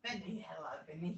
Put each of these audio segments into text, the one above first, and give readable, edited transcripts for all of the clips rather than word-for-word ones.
Penny, hello, Penny.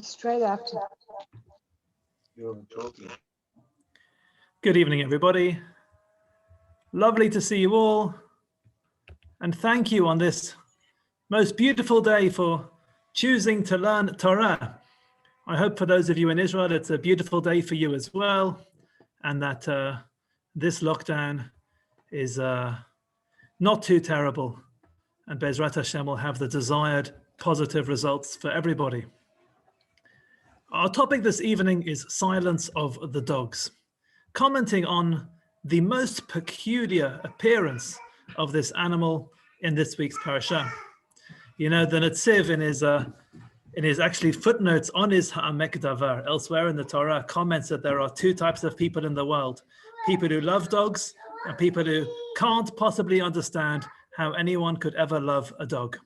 Straight after. You're talking. Good evening, everybody. Lovely to see you all. And thank you on this most beautiful day for choosing to learn Torah. I hope for those of you in Israel, it's a beautiful day for you as well. And that this lockdown is not too terrible. And Bezrat Hashem will have the desired positive results for everybody. Our topic this evening is Silence of the Dogs, commenting on the most peculiar appearance of this animal in this week's Parsha. You know, the Netziv in his actually footnotes on his Ha'amek Davar, elsewhere in the Torah, comments that there are two types of people in the world: people who love dogs and people who can't possibly understand how anyone could ever love a dog.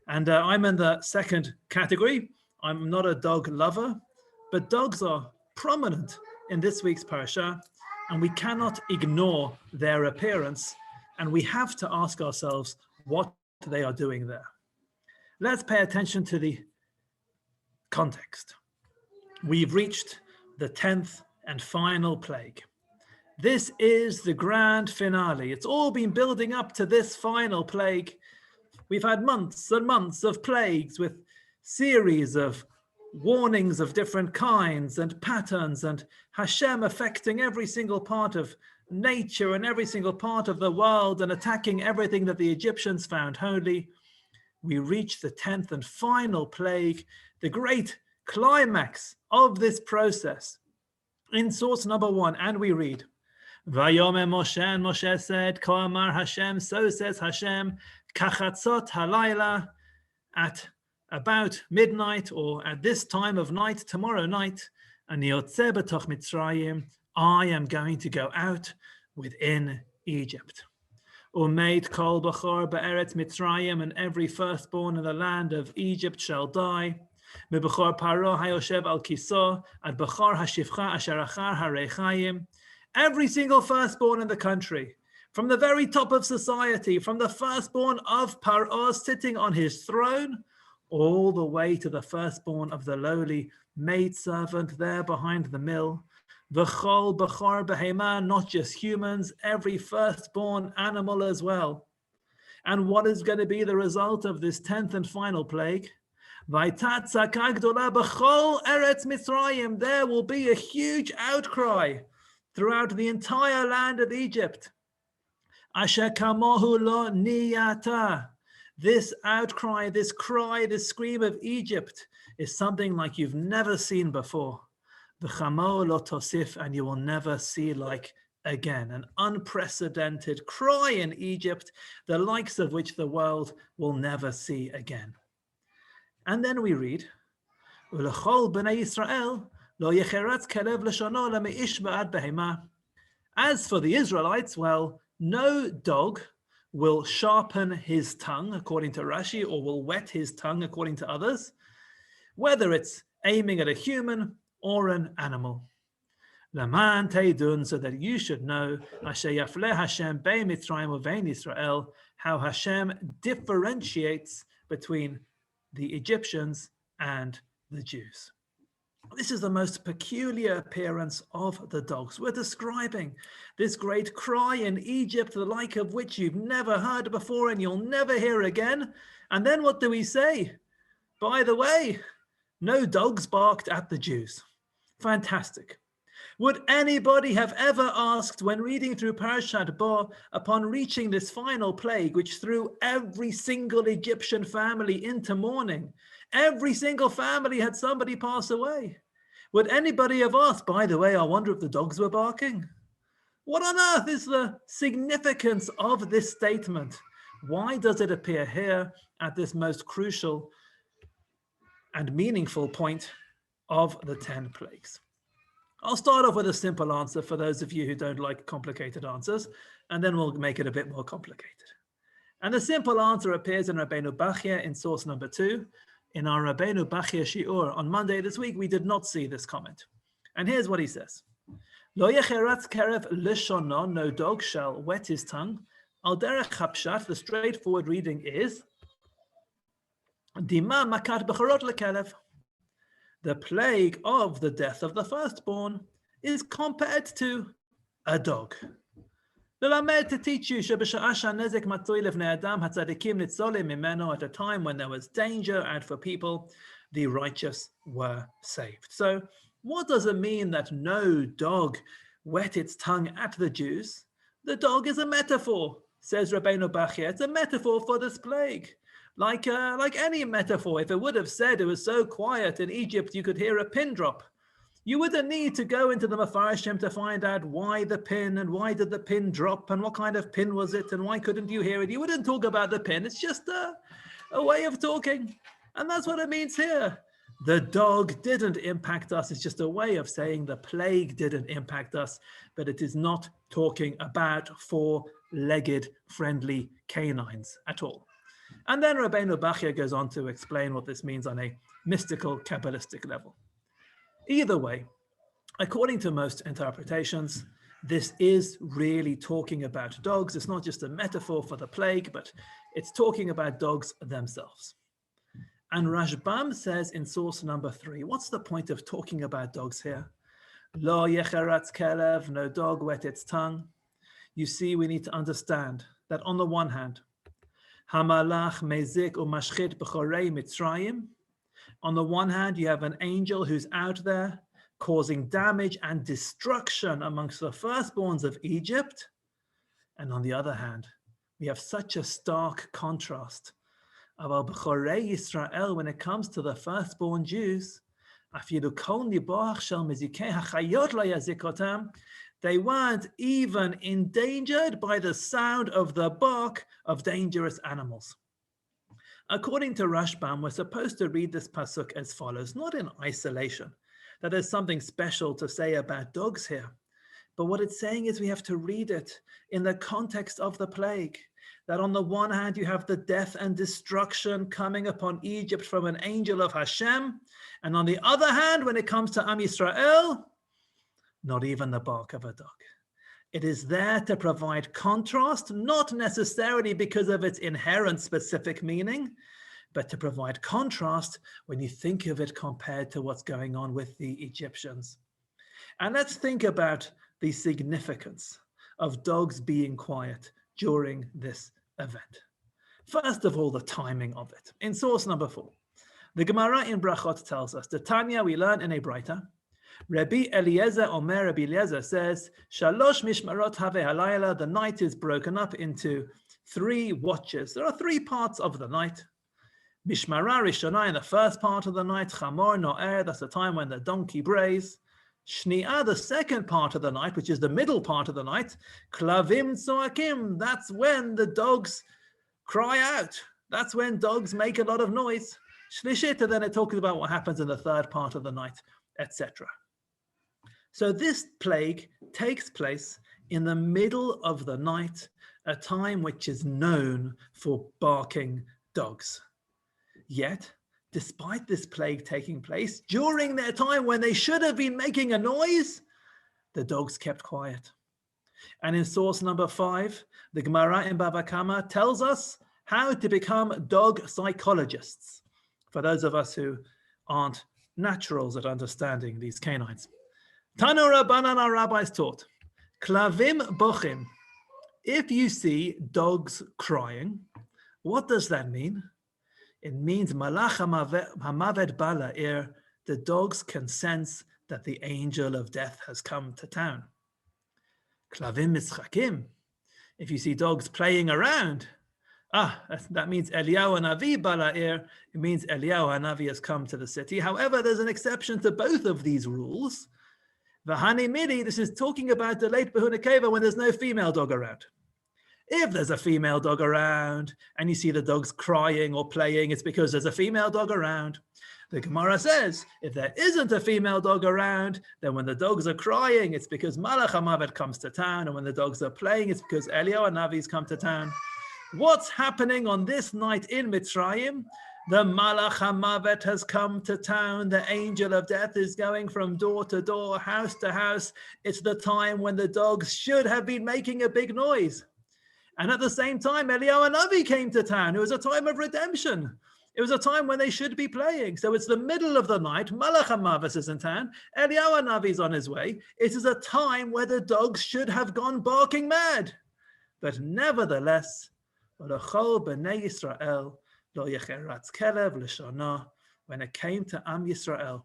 And I'm in the second category. I'm not a dog lover, but dogs are prominent in this week's Parsha, and we cannot ignore their appearance, and we have to ask ourselves what they are doing there. Let's pay attention to the context. We've reached the 10th and final plague. This is the grand finale. It's all been building up to this final plague. We've had months and months of plagues with series of warnings of different kinds and patterns, and Hashem affecting every single part of nature and every single part of the world and attacking everything that the Egyptians found holy. We reach the 10th and final plague, the great climax of this process. In source number 1, and we read, Vayomer Moshe, and Moshe said, Ko amar Hashem, so says Hashem, Kachatzot halayla, at about midnight, or at this time of night, tomorrow night, Ani yotzeh b'toch Mitzrayim, I am going to go out within Egypt. Umeid kol b'chor be'eretz Mitzrayim, and every firstborn in the land of Egypt shall die. Meb'chor paro hayoshev al kiso, ad b'chor hashivcha asher achar harechayim. Every single firstborn in the country, from the very top of society, from the firstborn of Paro sitting on his throne, all the way to the firstborn of the lowly maidservant there behind the mill. V'chol b'chor behema, not just humans, every firstborn animal as well. And what is going to be the result of this 10th and final plague? V'aytat tzaka gdola b'chol eretz Mitzrayim. There will be a huge outcry throughout the entire land of Egypt. Asher kamohu lo niyata. This outcry, this cry, this scream of Egypt is something like you've never seen before. V'chamo lo tosif, and you will never see like again. An unprecedented cry in Egypt, the likes of which the world will never see again. And then we read, U'lechol b'nei Yisrael lo yecheretz kelev l'shono le'meish ba'ad behema. As for the Israelites, well, no dog will sharpen his tongue, according to Rashi, or will wet his tongue, according to others, whether it's aiming at a human or an animal. Laman teidun, so that you should know, Asher yafleh Hashem bein Mitzrayim uvein Yisrael, how Hashem differentiates between the Egyptians and the Jews. This is the most peculiar appearance of the dogs. We're describing this great cry in Egypt, the like of which you've never heard before and you'll never hear again. And then what do we say? By the way, no dogs barked at the Jews. Fantastic. Would anybody have ever asked, when reading through Parshat Bo, upon reaching this final plague, which threw every single Egyptian family into mourning, every single family had somebody pass away, would anybody have asked, by the way, I wonder if the dogs were barking? What on earth is the significance of this statement? Why does it appear here at this most crucial and meaningful point of the 10 plagues? I'll start off with a simple answer for those of you who don't like complicated answers, and then we'll make it a bit more complicated. And the simple answer appears in Rabbeinu Bachya in source number 2. In our Rabbeinu Bachya Shi'ur on Monday this week, we did not see this comment. And here's what he says. Lo yecheratz kerev lishono, no dog shall wet his tongue, Al derech hapshat, the straightforward reading is Dima makat b'charot lekelev. The plague of the death of the firstborn is compared to a dog. Lelamed, to teach you שבשעה שהנזק מצוי לבני אדם, הצדיקים ניצולים ממנו, at a time when there was danger and for people, the righteous were saved. So what does it mean that no dog wet its tongue at the Jews? The dog is a metaphor, says Rabbeinu Bachya. It's a metaphor for this plague. Like any metaphor, if it would have said it was so quiet in Egypt you could hear a pin drop, you wouldn't need to go into the Mefarshim to find out why the pin and why did the pin drop and what kind of pin was it and why couldn't you hear it. You wouldn't talk about the pin. It's just a way of talking. And that's what it means here. The dog didn't impact us. It's just a way of saying the plague didn't impact us, but it is not talking about four-legged friendly canines at all. And then Rabbeinu Bachya goes on to explain what this means on a mystical, Kabbalistic level. Either way, according to most interpretations, this is really talking about dogs. It's not just a metaphor for the plague, but it's talking about dogs themselves. And Rashbam says in source number 3, what's the point of talking about dogs here? Lo yecheratz kelev, no dog wet its tongue. You see, we need to understand that on the one hand, Hamalach mezik umashchit b'chorei Mitzrayim. On the one hand, you have an angel who's out there causing damage and destruction amongst the firstborns of Egypt. And on the other hand, we have such a stark contrast of B'chorei Yisrael when it comes to the firstborn Jews. They weren't even endangered by the sound of the bark of dangerous animals. According to Rashbam, we're supposed to read this pasuk as follows, not in isolation, that there's something special to say about dogs here. But what it's saying is we have to read it in the context of the plague. That on the one hand, you have the death and destruction coming upon Egypt from an angel of Hashem. And on the other hand, when it comes to Am Yisrael, not even the bark of a dog. It is there to provide contrast, not necessarily because of its inherent specific meaning, but to provide contrast when you think of it compared to what's going on with the Egyptians. And let's think about the significance of dogs being quiet during this event. First of all, the timing of it. In source number 4, the Gemara in Brachot tells us, the Tanya we learn in a Braita, Rabbi Eliezer Omer, Rabbi Eliezer says, Shalosh mishmarot have halayla, the night is broken up into 3 watches. There are 3 parts of the night. Mishmara Rishonah, in the first part of the night, Chamor No'er, that's the time when the donkey brays. Shni'ah, the second part of the night, which is the middle part of the night. Klavim Tzoakim, that's when the dogs cry out. That's when dogs make a lot of noise. Shlishit, and then it talks about what happens in the third part of the night, etc. So this plague takes place in the middle of the night, a time which is known for barking dogs. Yet, despite this plague taking place, during their time when they should have been making a noise, the dogs kept quiet. And in source number 5, the Gemara in Bava Kama tells us how to become dog psychologists, for those of us who aren't naturals at understanding these canines. Tanu Rabbanan, our rabbis taught, Klavim bochim, if you see dogs crying, what does that mean? It means Malach Hamaved Bala'ir, the dogs can sense that the angel of death has come to town. Klavim Mischakim, if you see dogs playing around, that means Eliyahu Hanavi Bala'ir, it means Eliyahu Hanavi has come to the city. However, there's an exception to both of these rules. V'hani midi, this is talking about the late Behunakeva when there's no female dog around. If there's a female dog around and you see the dogs crying or playing, it's because there's a female dog around. The Gemara says, if there isn't a female dog around, then when the dogs are crying, it's because Malach HaMavet comes to town, and when the dogs are playing, it's because Eliyahu Hanavi's come to town. What's happening on this night in Mitzrayim? The Malach HaMavet has come to town. The angel of death is going from door to door, house to house. It's the time when the dogs should have been making a big noise. And at the same time, Eliyahu Hanavi came to town. It was a time of redemption. It was a time when they should be playing. So it's the middle of the night. Malach HaMavis is in town. Eliyahu Hanavi is on his way. It is a time where the dogs should have gone barking mad. But nevertheless, V'lachol b'nei Yisrael lo yecheratz kelev l'shana, when it came to Am Yisrael,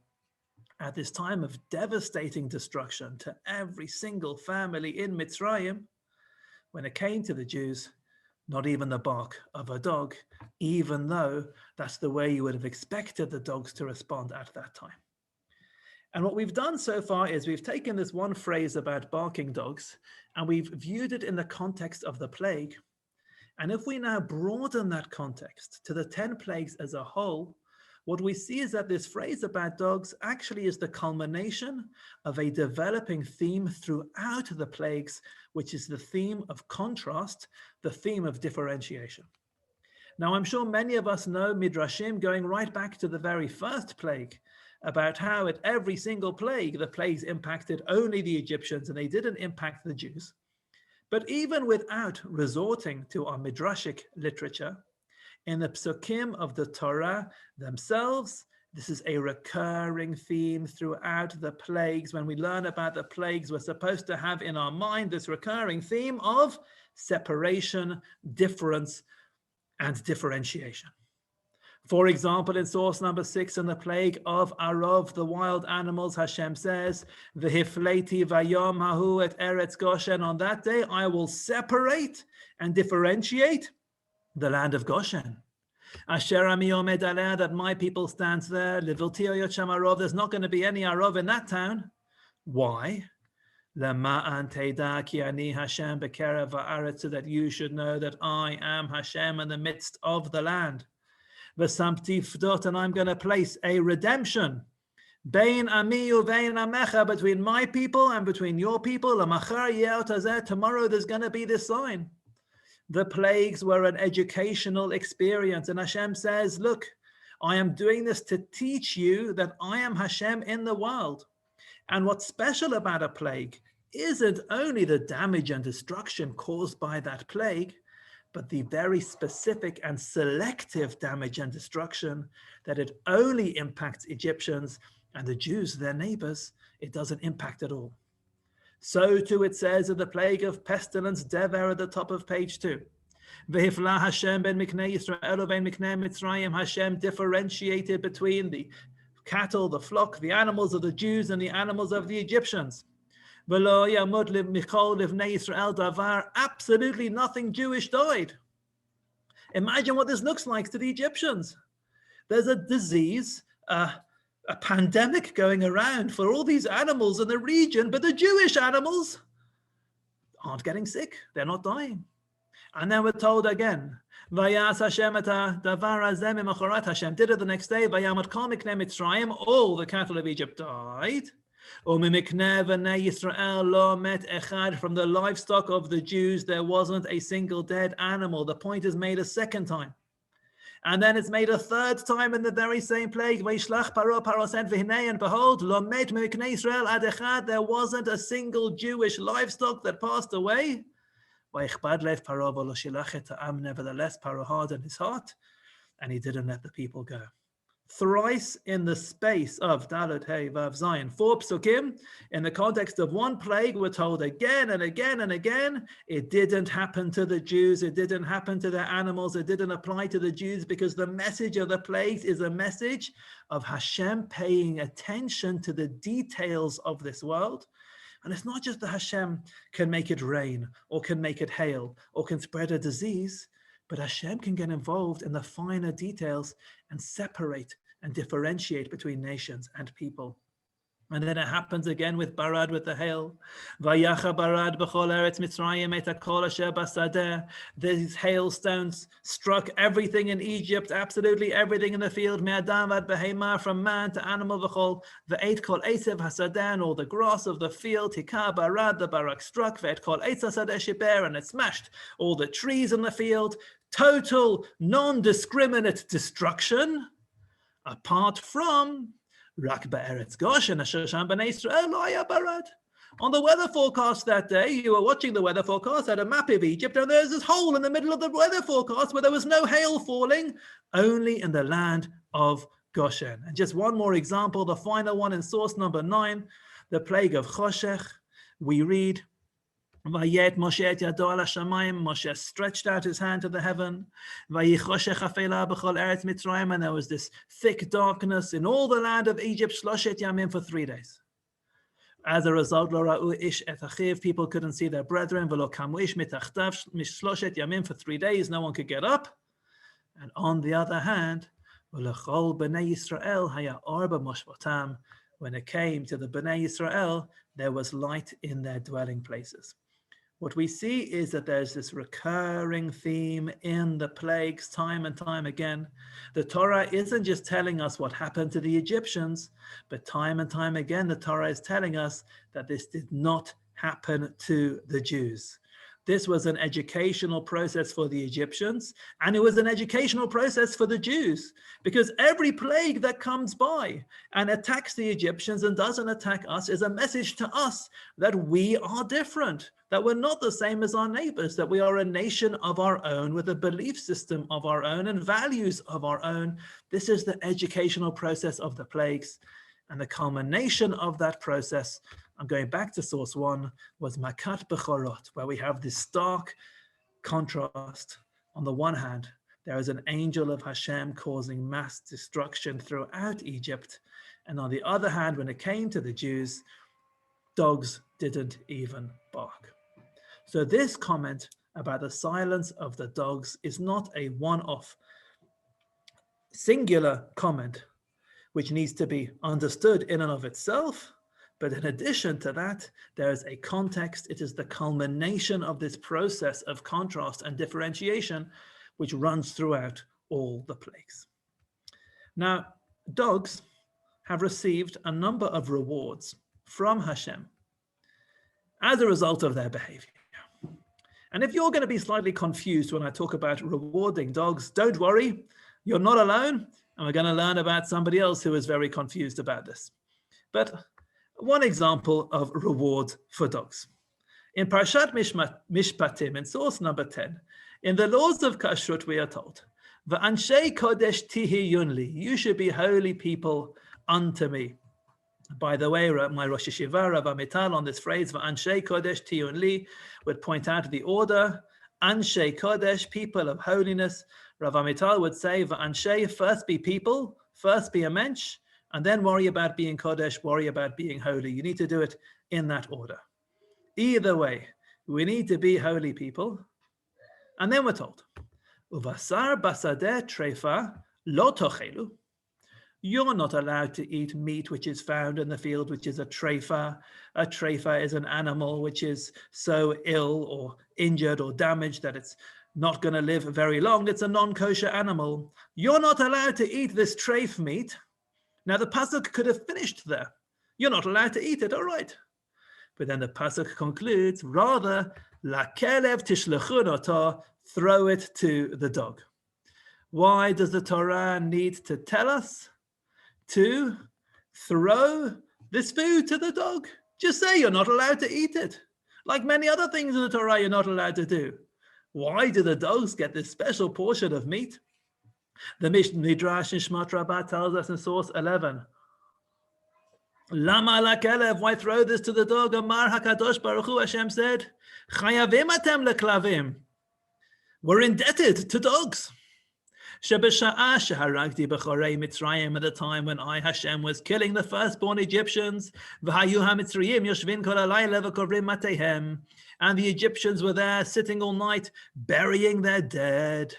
at this time of devastating destruction to every single family in Mitzrayim, when it came to the Jews, not even the bark of a dog, even though that's the way you would have expected the dogs to respond at that time. And what we've done so far is we've taken this one phrase about barking dogs and we've viewed it in the context of the plague. And if we now broaden that context to the 10 plagues as a whole, what we see is that this phrase about dogs actually is the culmination of a developing theme throughout the plagues, which is the theme of contrast, the theme of differentiation. Now, I'm sure many of us know Midrashim going right back to the very first plague about how at every single plague, the plagues impacted only the Egyptians and they didn't impact the Jews. But even without resorting to our Midrashic literature, in the psukim of the Torah themselves, this is a recurring theme throughout the plagues. When we learn about the plagues, we're supposed to have in our mind this recurring theme of separation, difference, and differentiation. For example, in source number 6 in the plague of Arov, the wild animals, Hashem says, V'hifleiti vayom hahu et eretz Goshen, on that day I will separate and differentiate the land of Goshen. Asher ami omed aleh, that my people stands there. Leviltio yochem arov, there's not going to be any arov in that town. Why? Lema'an teida ki ani Hashem bekerev ha'aretz, so that you should know that I am Hashem in the midst of the land. V'samti fdot, and I'm going to place a redemption bein ami uvein amecha, between my people and between your people. Lamachar yeh otazeh, tomorrow there's going to be this sign. The plagues were an educational experience. And Hashem says, look, I am doing this to teach you that I am Hashem in the world. And what's special about a plague isn't only the damage and destruction caused by that plague, but the very specific and selective damage and destruction that it only impacts Egyptians and the Jews, their neighbors, it doesn't impact at all. So too it says in the plague of pestilence, Dever, at the top of page 2. V'hifla Hashem ben miknei Yisrael ben miknei Mitzrayim. Hashem differentiated between the cattle, the flock, the animals of the Jews and the animals of the Egyptians. V'lo yamut michol livnei Yisrael davar. Absolutely nothing Jewish died. Imagine what this looks like to the Egyptians. There's a disease, a pandemic going around for all these animals in the region, but the Jewish animals aren't getting sick. They're not dying. And then we're told again, Vayas Hashem et hadavar hazeh mimachorat. Hashem did it the next day. Vayamot kol miknei Mitzrayim. All the cattle of Egypt died. Umimiknei v'nei Yisrael lo met echad. From the livestock of the Jews, there wasn't a single dead animal. The point is made a second time. And then it's made a third time in the very same plague. Vayishlach Paro, Paro sent v'hinei, and behold, lo met miknei Yisrael ad echad. There wasn't a single Jewish livestock that passed away. Nevertheless, Paro hardened his heart, and he didn't let the people go. Thrice in the space of Dalet Hey Vav Zayin, 4 psukim, in the context of one plague, we're told again and again and again, it didn't happen to the Jews, it didn't happen to their animals, it didn't apply to the Jews, because the message of the plagues is a message of Hashem paying attention to the details of this world. And it's not just that Hashem can make it rain, or can make it hail, or can spread a disease, but Hashem can get involved in the finer details and separate and differentiate between nations and people. And then it happens again with Barad, with the hail. Vayacha Barad b'chol eretz Mitzrayim et hakol asher basadeh. These hailstones struck everything in Egypt, absolutely everything in the field. Me'adam ad behema, from man to animal. V'chol ve'et kol eitzev hasadeh, all the grass of the field. Hika Barad, the barak struck. Ve'et kol eitz hasadeh shiber, and it smashed all the trees in the field. Total, non-discriminate destruction, apart from Rak ba'eretz Goshen asher sham b'nei Yisrael lo haya barad. On the weather forecast that day, you were watching the weather forecast, had a map of Egypt, and there's this hole in the middle of the weather forecast where there was no hail falling, only in the land of Goshen. And just one more example, the final one in source number 9, the plague of Choshech. We read, Vayet Moshe et yado al hashamayim. Moshe stretched out his hand to the heaven. Vayichoshech afela b'chol eretz Mitzrayim, and there was this thick darkness in all the land of Egypt, shloshet yamim, for 3 days. As a result, lo ra'u ish et achiv, people couldn't see their brethren. V'lo kamu ish mitachtav mishloshet yamim, for 3 days, no one could get up. And on the other hand, v'lechol b'nei Yisrael haya or b'moshvotam, when it came to the Bnei Yisrael, there was light in their dwelling places. What we see is that there's this recurring theme in the plagues time and time again. The Torah isn't just telling us what happened to the Egyptians, but time and time again, the Torah is telling us that this did not happen to the Jews. This was an educational process for the Egyptians, and it was an educational process for the Jews, because every plague that comes by and attacks the Egyptians and doesn't attack us is a message to us that we are different, that we're not the same as our neighbors, that we are a nation of our own with a belief system of our own and values of our own. This is the educational process of the plagues. And the culmination of that process, I'm going back to source 1, was Makat Bechorot, where we have this stark contrast. On the one hand, there is an angel of Hashem causing mass destruction throughout Egypt. And on the other hand, when it came to the Jews, dogs didn't even bark. So this comment about the silence of the dogs is not a one-off singular comment, which needs to be understood in and of itself. But in addition to that, there is a context. It is the culmination of this process of contrast and differentiation, which runs throughout all the plagues. Now, dogs have received a number of rewards from Hashem as a result of their behavior. And if you're going to be slightly confused when I talk about rewarding dogs, don't worry, you're not alone. And we're going to learn about somebody else who is very confused about this. But one example of reward for dogs. In Parshat Mishpatim, in source number 10, in the laws of Kashrut, we are told, V'anshei kodesh tihiyun li, you should be holy people unto me. By the way, my Rosh Yeshiva, Rav Amital, on this phrase, V'anshei kodesh tihiyun li, would point out the order. Anshei kodesh, people of holiness. Rav Amital would say, V'anshei, first be people, first be a mensch, and then worry about being kodesh, worry about being holy. You need to do it in that order. Either way, we need to be holy people. And then we're told, Uvasar basadeh trefa lo tochelu. You're not allowed to eat meat which is found in the field, which is a trefa. A trefa is an animal which is so ill or injured or damaged that it's not going to live very long. It's a non-kosher animal. You're not allowed to eat this treif meat. Now the pasuk could have finished there. You're not allowed to eat it, all right. But then the pasuk concludes, rather, la kelev tishlechun oto, throw it to the dog. Why does the Torah need to tell us to throw this food to the dog? Just say you're not allowed to eat it. Like many other things in the Torah, you're not allowed to do. Why do the dogs get this special portion of meat? The Midrash in Shemot Rabbah tells us in source 11, Lama la kelev, why throw this to the dog? Amar HaKadosh Baruch Hu, Hashem said, Chayavim atem leklavim. We're indebted to dogs. Shebesha'a sheharagti b'chorei Mitzrayim, at the time when I, Hashem, was killing the firstborn Egyptians, v'hayu ha'Mitzrayim yoshvin kol halayla v'kovrim mateihem, and the Egyptians were there sitting all night burying their dead.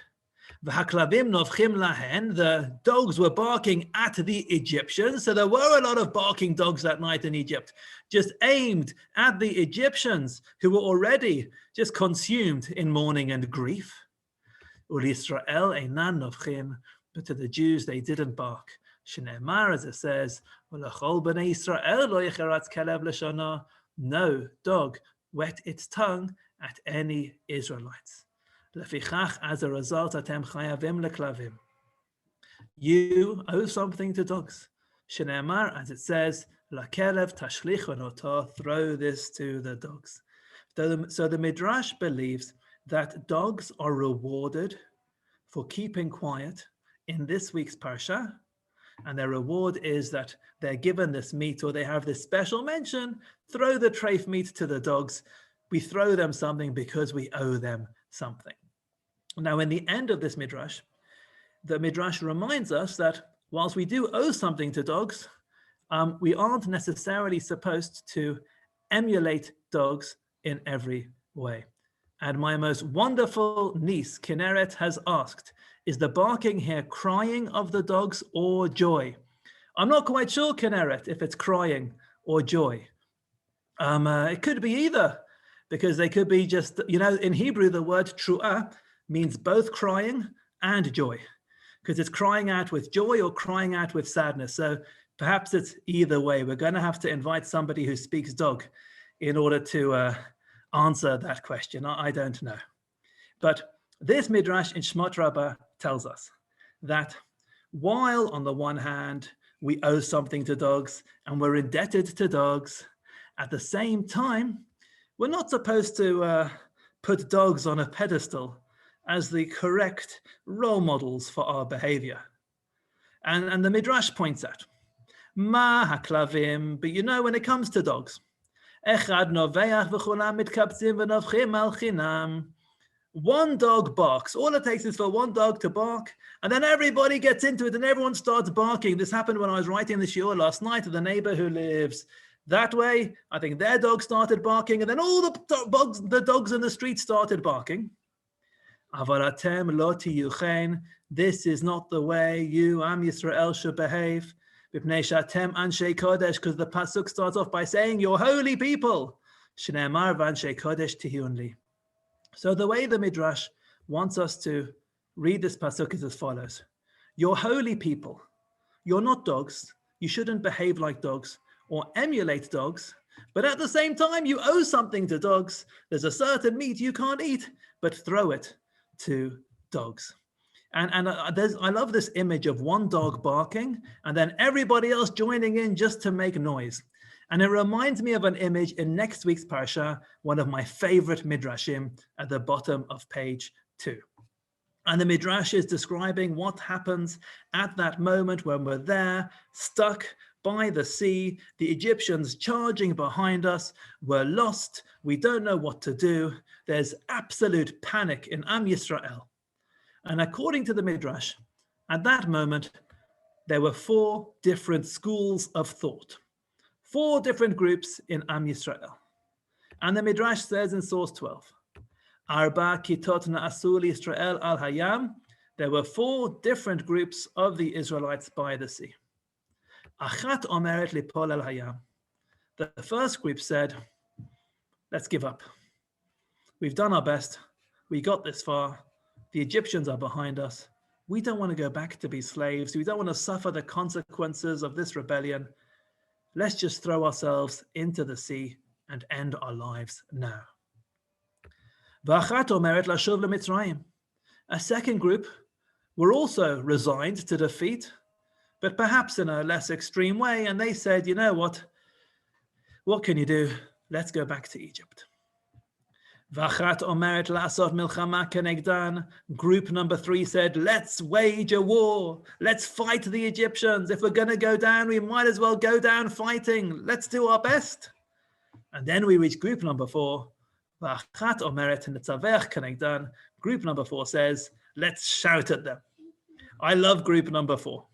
V'haklavim novchim lahen, the dogs were barking at the Egyptians. So there were a lot of barking dogs that night in Egypt, just aimed at the Egyptians who were already just consumed in mourning and grief. U'Yisrael einan novchim, but to the Jews they didn't bark. Shneimar, as it says, U'lachol b'nei Yisrael lo yecheratz kelev l'shana, no dog wet its tongue at any Israelites. Lefichach, as a result, atem chayavim leklavim. You owe something to dogs. Shneimar, as it says, Lakelev tashlichon oto, throw this to the dogs. So the Midrash believes that dogs are rewarded for keeping quiet in this week's Parsha, and their reward is that they're given this meat, or they have this special mention, throw the treif meat to the dogs. We throw them something because we owe them something. Now, in the end of this Midrash, the Midrash reminds us that whilst we do owe something to dogs, we aren't necessarily supposed to emulate dogs in every way. And my most wonderful niece, Kinneret, has asked, is the barking here crying of the dogs or joy? I'm not quite sure, Kinneret, if it's crying or joy. It could be either, because they could be just, in Hebrew, the word tru'ah means both crying and joy, because it's crying out with joy or crying out with sadness. So perhaps it's either way. We're going to have to invite somebody who speaks dog in order to answer that question. I don't know. But this Midrash in Shmot Rabbah tells us that while on the one hand, we owe something to dogs and we're indebted to dogs, at the same time, we're not supposed to put dogs on a pedestal as the correct role models for our behavior. And the Midrash points out, Ma haklavim, but when it comes to dogs, echad noveach v'chulam mitkabtzim v'novchim al chinam. One dog barks. All it takes is for one dog to bark, and then everybody gets into it and everyone starts barking. This happened when I was writing the shiur last night to the neighbor who lives that way. I think their dog started barking, and then all the dogs in the street started barking. Avaratem lo tiyuchen. This is not the way you, Am Yisrael, should behave. Because the pasuk starts off by saying, "You're holy people." Shneimar v'anshe kodesh tihunli. So the way the Midrash wants us to read this pasuk is as follows: You're holy people. You're not dogs. You shouldn't behave like dogs or emulate dogs. But at the same time, you owe something to dogs. There's a certain meat you can't eat, but throw it to dogs. And I love this image of one dog barking and then everybody else joining in just to make noise. And it reminds me of an image in next week's Parsha, one of my favorite Midrashim at the bottom of page 2. And the Midrash is describing what happens at that moment when we're there, stuck by the sea, the Egyptians charging behind us, we're lost, we don't know what to do, there's absolute panic in Am Yisrael. And according to the Midrash, at that moment, there were 4 different schools of thought, 4 different groups in Am Yisrael. And the Midrash says in source 12, Arba kitot na'asu Yisrael al hayam. There were 4 different groups of the Israelites by the sea. Achat omeret lipol al hayam. The first group said, let's give up. We've done our best. We got this far. The Egyptians are behind us. We don't want to go back to be slaves. We don't want to suffer the consequences of this rebellion. Let's just throw ourselves into the sea and end our lives now. V'achat omeret lashuv leMitzrayim. A second group were also resigned to defeat, but perhaps in a less extreme way, and they said, you know what? What can you do? Let's go back to Egypt. V'achat omeret la'asot milchama kenegdan. Group number 3 said, let's wage a war. Let's fight the Egyptians. If we're going to go down, we might as well go down fighting. Let's do our best. And then we reach group number 4. V'achat omeret netzavech kenegdan. Group number 4 says, let's shout at them. I love group number 4.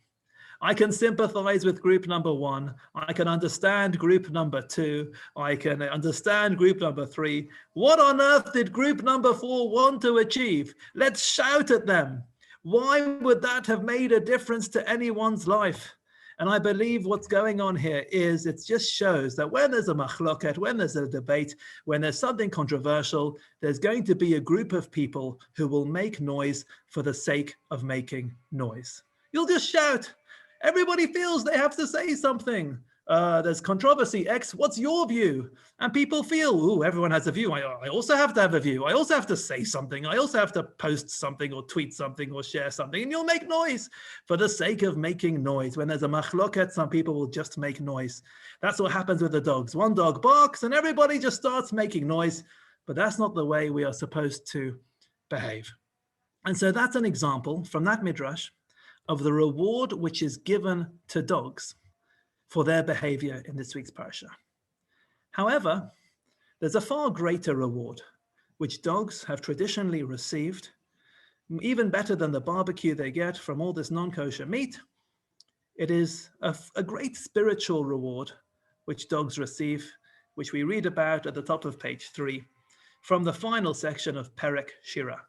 I can sympathize with group number 1. I can understand group number 2. I can understand group number 3. What on earth did group number 4 want to achieve? Let's shout at them. Why would that have made a difference to anyone's life? And I believe what's going on here is it just shows that when there's a machloket, when there's a debate, when there's something controversial, there's going to be a group of people who will make noise for the sake of making noise. You'll just shout. Everybody feels they have to say something. there's controversy. X, what's your view? And people feel, ooh, everyone has a view. I also have to have a view. I also have to say something. I also have to post something or tweet something or share something. And you'll make noise for the sake of making noise. When there's a machloket, some people will just make noise. That's what happens with the dogs. One dog barks and everybody just starts making noise. But that's not the way we are supposed to behave. And so that's an example from that midrash of the reward which is given to dogs for their behavior in this week's parsha. However, there's a far greater reward which dogs have traditionally received, even better than the barbecue they get from all this non-kosher meat. It is a great spiritual reward which dogs receive, which we read about at the top of page 3 from the final section of Perek Shirah.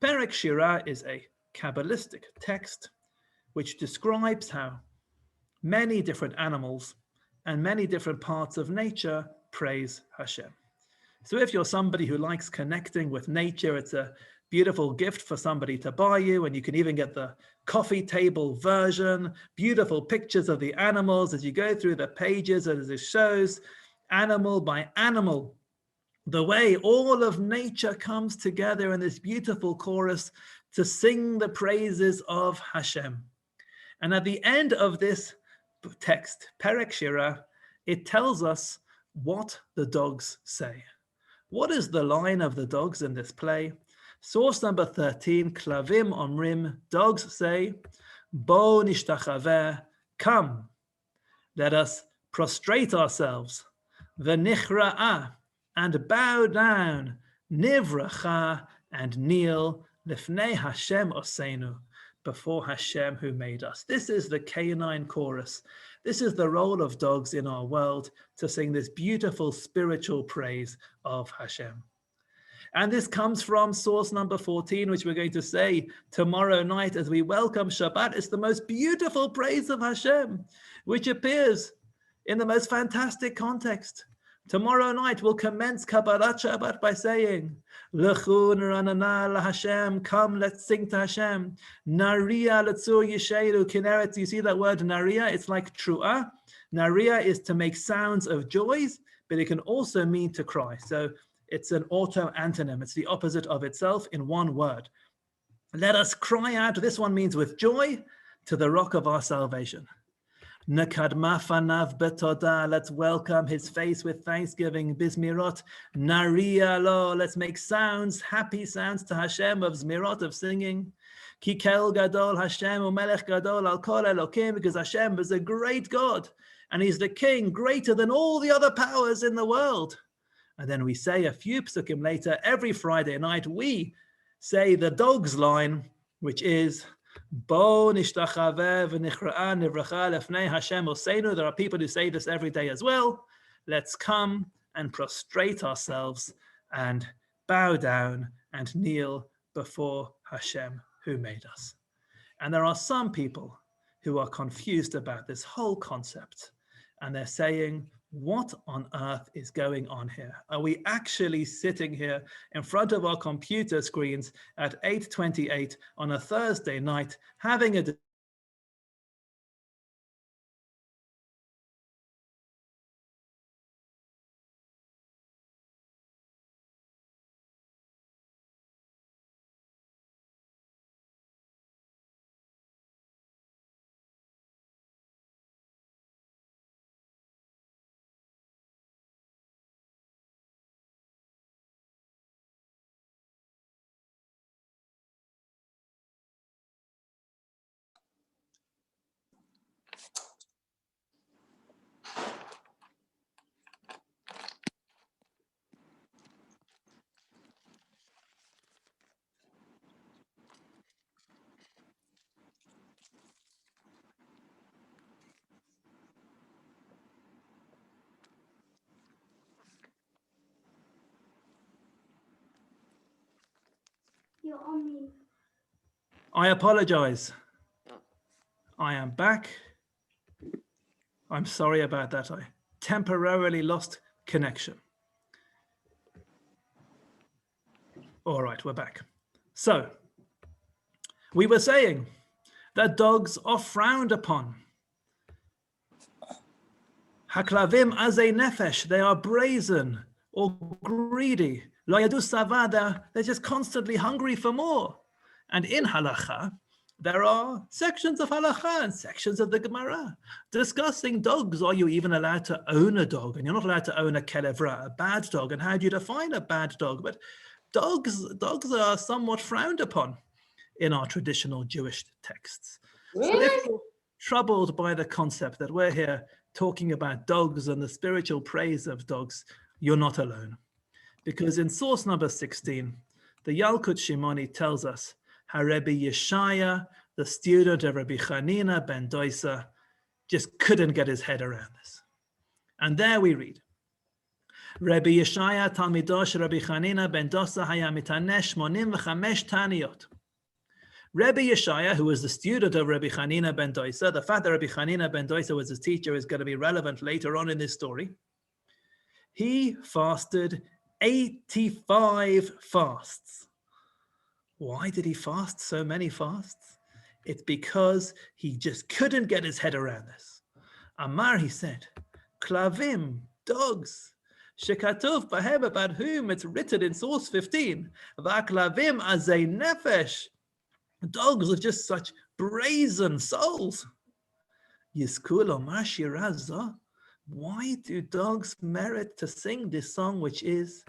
Perek Shirah is a Kabbalistic text which describes how many different animals and many different parts of nature praise Hashem. So if you're somebody who likes connecting with nature, it's a beautiful gift for somebody to buy you, and you can even get the coffee table version, beautiful pictures of the animals as you go through the pages, as it shows animal by animal the way all of nature comes together in this beautiful chorus to sing the praises of Hashem. And at the end of this text, Perek Shirah, it tells us what the dogs say. What is the line of the dogs in this play? Source number 13, Klavim Omrim, dogs say, Bo nishtachaveh, come, let us prostrate ourselves, v'nichra'ah, and bow down, nivracha, and kneel, lifnei Hashem Oseinu, before Hashem who made us. This is the canine chorus. This is the role of dogs in our world, to sing this beautiful spiritual praise of Hashem. And this comes from source number 14, which we're going to say tomorrow night as we welcome Shabbat. It's the most beautiful praise of Hashem, which appears in the most fantastic context. Tomorrow night we'll commence Kabbalat Shabbat by saying, L'chu neranana LaHashem, come, let's sing to Hashem. Naria letzur yisheiru kineret. You see that word naria? It's like tru'ah. Naria is to make sounds of joys, but it can also mean to cry. So it's an auto-antonym. It's the opposite of itself in one word. Let us cry out. This one means with joy to the rock of our salvation. Nekadma fanav betoda. Let's welcome his face with thanksgiving. Bizmirot naria lo. Let's make sounds, happy sounds to Hashem of zmirot, of singing. Kikel gadol Hashem umelech gadol al kol elokim, because Hashem is a great God and he's the king greater than all the other powers in the world. And then we say a few psukim later, every Friday night, we say the dog's line, which is, Bo nishtachaveh v'nichra'ah nivracha lefnei Hashem Oseinu. There are people who say this every day as well. Let's come and prostrate ourselves and bow down and kneel before Hashem who made us. And there are some people who are confused about this whole concept. And they're saying, what on earth is going on here? Are we actually sitting here in front of our computer screens at 8:28 on a Thursday night having a You're on mute. I apologize. I am back. I'm sorry about that. I temporarily lost connection. All right, we're back. So, we were saying that dogs are frowned upon. Haklavim azei nefesh, they are brazen or greedy. Lo yadu savada, they're just constantly hungry for more. And in halacha, there are sections of halacha and sections of the Gemara discussing dogs. Are you even allowed to own a dog? And you're not allowed to own a kelevra, a bad dog. And how do you define a bad dog? But dogs are somewhat frowned upon in our traditional Jewish texts. So if you're troubled by the concept that we're here talking about dogs and the spiritual praise of dogs, you're not alone. Because in source number 16, the Yalkut Shimoni tells us how Rabbi Yeshaya, the student of Rabbi Chanina ben Doisa, just couldn't get his head around this. And there we read, Rabbi Yeshaya Talmidosh Rabbi Chanina ben Dosa haya mitanesh 85 taniyot. Rabbi Yeshaya, who was the student of Rabbi Chanina ben Doisa, the fact that Rabbi Chanina ben Doisa was his teacher is going to be relevant later on in this story. He fasted 85 fasts. Why did he fast so many fasts? It's because he just couldn't get his head around this. Amar, he said, Klavim, dogs, shekatov bahem, about whom it's written in source 15, Va'klavim azei nefesh, dogs are just such brazen souls. Yizkul omar shiraza, why do dogs merit to sing this song, which is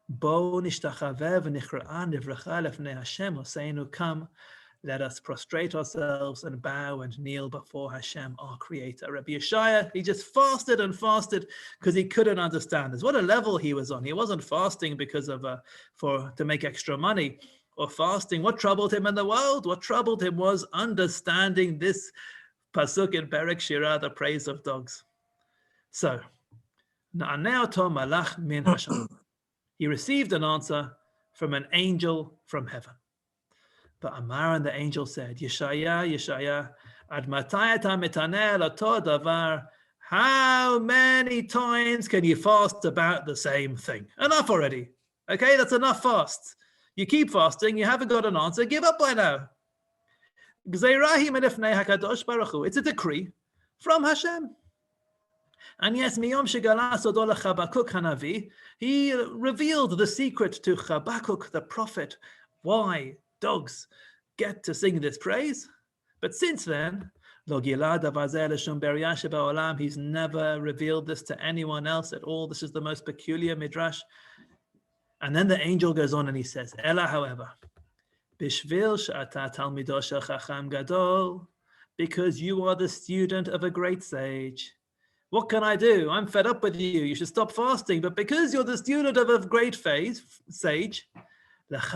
Bo nishtachavev nichra'a nivracha lefnei Hashem Hoseinu, come, let us prostrate ourselves and bow and kneel before Hashem, our Creator. Rabbi Yeshaya, he just fasted and fasted because he couldn't understand this. What a level he was on. He wasn't fasting because of to make extra money or fasting. What troubled him in the world? What troubled him was understanding this pasuk in Perek Shira, the praise of dogs. So, na'aneh oto malach min Hashem. He received an answer from an angel from heaven. But Amar, and the angel said, Yeshaya, Yeshaya, ad matai ata mitaneh lato davar, how many times can you fast about the same thing? Enough already. Okay, that's enough fasts. You keep fasting, you haven't got an answer, give up by now. It's a decree from Hashem. And yes, Miyom Shegala Sodola Chabakuk Hanavi, he revealed the secret to Chabakuk the prophet, why dogs get to sing this praise. But since then, he's never revealed this to anyone else at all. This is the most peculiar midrash. And then the angel goes on and he says, Ella, however, Bishvil she'ata talmido shel chacham gadol, because you are the student of a great sage. What can I do? I'm fed up with you. You should stop fasting. But because you're the student of a great sage, that's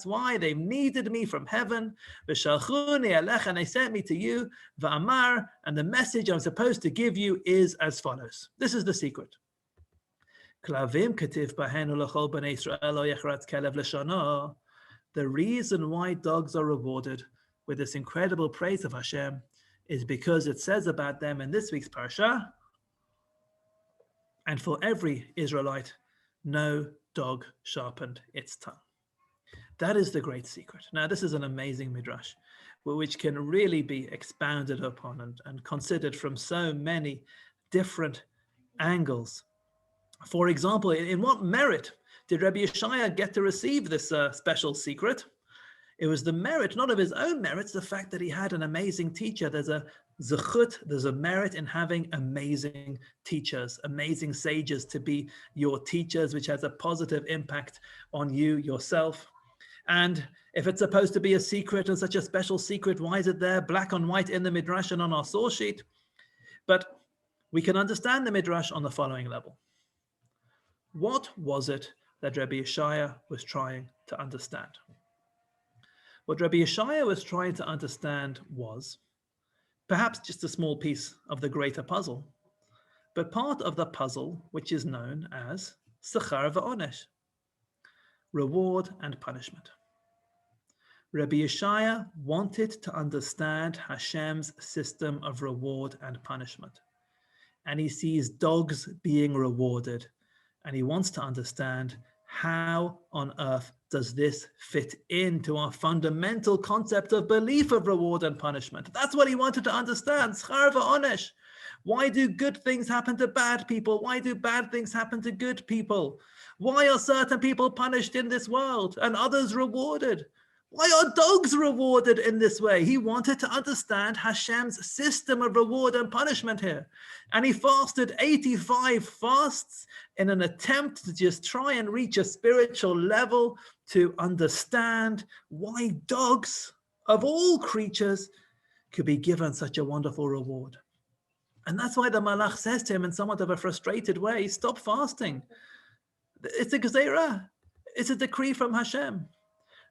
why they needed me from heaven. And they sent me to you. And the message I'm supposed to give you is as follows. This is the secret. The reason why dogs are rewarded with this incredible praise of Hashem is because it says about them in this week's Parsha, and for every Israelite, no dog sharpened its tongue. That is the great secret. Now, this is an amazing midrash, which can really be expounded upon and considered from so many different angles. For example, in what merit did Rabbi Yeshaya get to receive this special secret? It was the merit, not of his own merits, the fact that he had an amazing teacher. There's a zechut, there's a merit in having amazing teachers, amazing sages to be your teachers, which has a positive impact on you yourself. And if it's supposed to be a secret and such a special secret, why is it there black on white in the midrash and on our source sheet? But we can understand the midrash on the following level. What was it that Rabbi Yeshaya was trying to understand? What Rabbi Yeshaya was trying to understand was perhaps just a small piece of the greater puzzle, but part of the puzzle which is known as Sechar v'Onesh, reward and punishment. Rabbi Yeshaya wanted to understand Hashem's system of reward and punishment, and he sees dogs being rewarded, and he wants to understand how on earth does this fit into our fundamental concept of belief of reward and punishment. That's what he wanted to understand. Schar v'onesh. Why do good things happen to bad people? Why do bad things happen to good people? Why are certain people punished in this world and others rewarded? Why are dogs rewarded in this way? He wanted to understand Hashem's system of reward and punishment here. And he fasted 85 fasts in an attempt to just try and reach a spiritual level to understand why dogs, of all creatures, could be given such a wonderful reward. And that's why the Malach says to him in somewhat of a frustrated way, stop fasting. It's a gezerah. It's a decree from Hashem.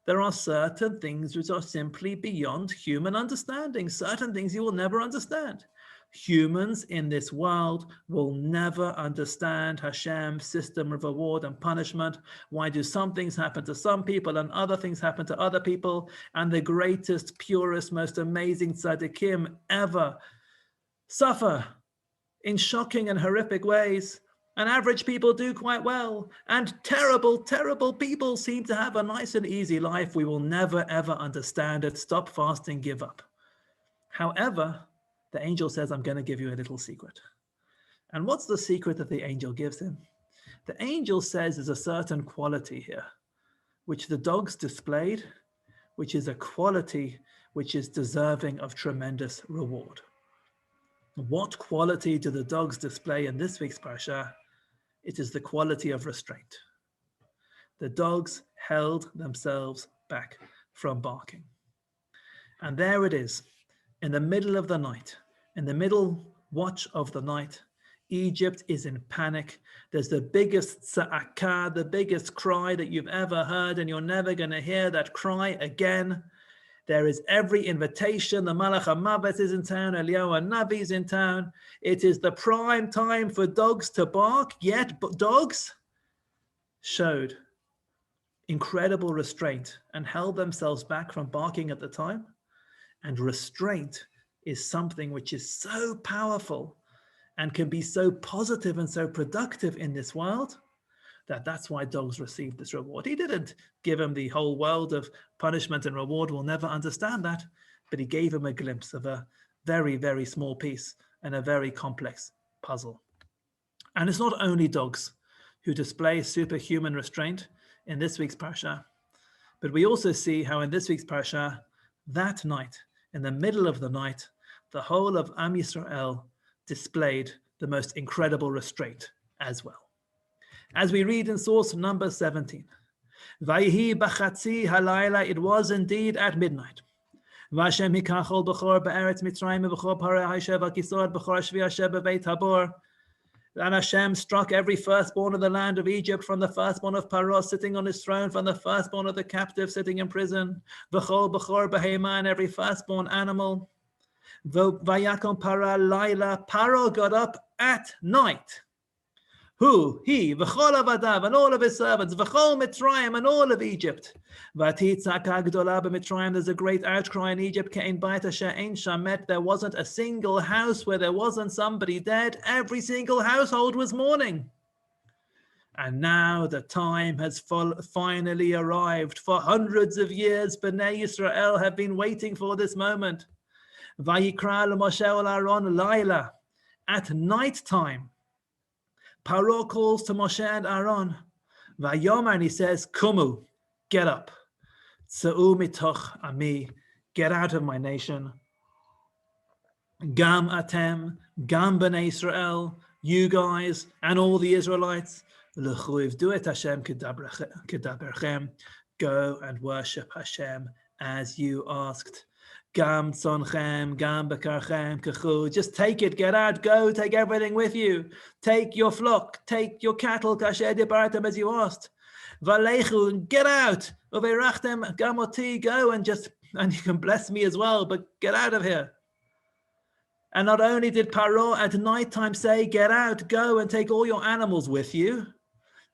There are certain things which are simply beyond human understanding, certain things you will never understand. Humans in this world will never understand Hashem's system of reward and punishment. Why do some things happen to some people and other things happen to other people? And the greatest, purest, most amazing tzaddikim ever suffer in shocking and horrific ways. And average people do quite well. And terrible, terrible people seem to have a nice and easy life. We will never, ever understand it. Stop fasting, give up. However, the angel says, I'm going to give you a little secret. And what's the secret that the angel gives him? The angel says there's a certain quality here, which the dogs displayed, which is a quality which is deserving of tremendous reward. What quality do the dogs display in this week's Parsha? It is the quality of restraint. The dogs held themselves back from barking. And there it is, in the middle of the night, in the middle watch of the night, Egypt is in panic. There's the biggest tza'akah, the biggest cry that you've ever heard, and you're never going to hear that cry again. There is every invitation. The Malach HaMavet is in town. Eliyahu HaNavi is in town. It is the prime time for dogs to bark, yet dogs showed incredible restraint and held themselves back from barking at the time. And restraint is something which is so powerful and can be so positive and so productive in this world that's why dogs received this reward. He didn't give him the whole world of punishment and reward. We'll never understand that. But he gave him a glimpse of a very, very small piece and a very complex puzzle. And it's not only dogs who display superhuman restraint in this week's Parsha, but we also see how in this week's Parsha, that night, in the middle of the night, the whole of Am Yisrael displayed the most incredible restraint as well. As we read in source number 17, Vayihi b'chatzi halayla, it was indeed at midnight. Vashem hikachol b'chor be'eretz Mitzrayim b'chor parei hayshev al-kisod b'chor shvi asher b'beit Habor. And Hashem struck every firstborn of the land of Egypt, from the firstborn of Paro sitting on his throne, from the firstborn of the captive sitting in prison, b'chol b'chor behema, and every firstborn animal. Vayakom para laila, Paro got up at night. Who? He, v'chol avadav, and all of his servants, v'chol Mitzrayim, and all of Egypt. V'ati tzaka gdola b'Mitzrayim, there's a great outcry in Egypt, ke'en bayit asher ein shamet, there wasn't a single house where there wasn't somebody dead. Every single household was mourning. And now the time has finally arrived. For hundreds of years, Bnei Yisrael have been waiting for this moment. Vayikra l'Moshe ul-Aaron laila, at night time. Paro calls to Moshe and Aaron. Vayomer, and he says, Kumu, get up. Tza'u mitoch ami, get out of my nation. Gam atem, gam b'nei Israel, you guys and all the Israelites. L'chuiv, do it Hashem kedaberchem. Go and worship Hashem as you asked. Gam tzonchem, gam bekarchem, kachu. Just take it, get out, go, take everything with you. Take your flock, take your cattle, kasher dibaratem, as you asked. Valechu, get out. Uverachtem gamoti, go and you can bless me as well, but get out of here. And not only did Paro at nighttime say, get out, go and take all your animals with you.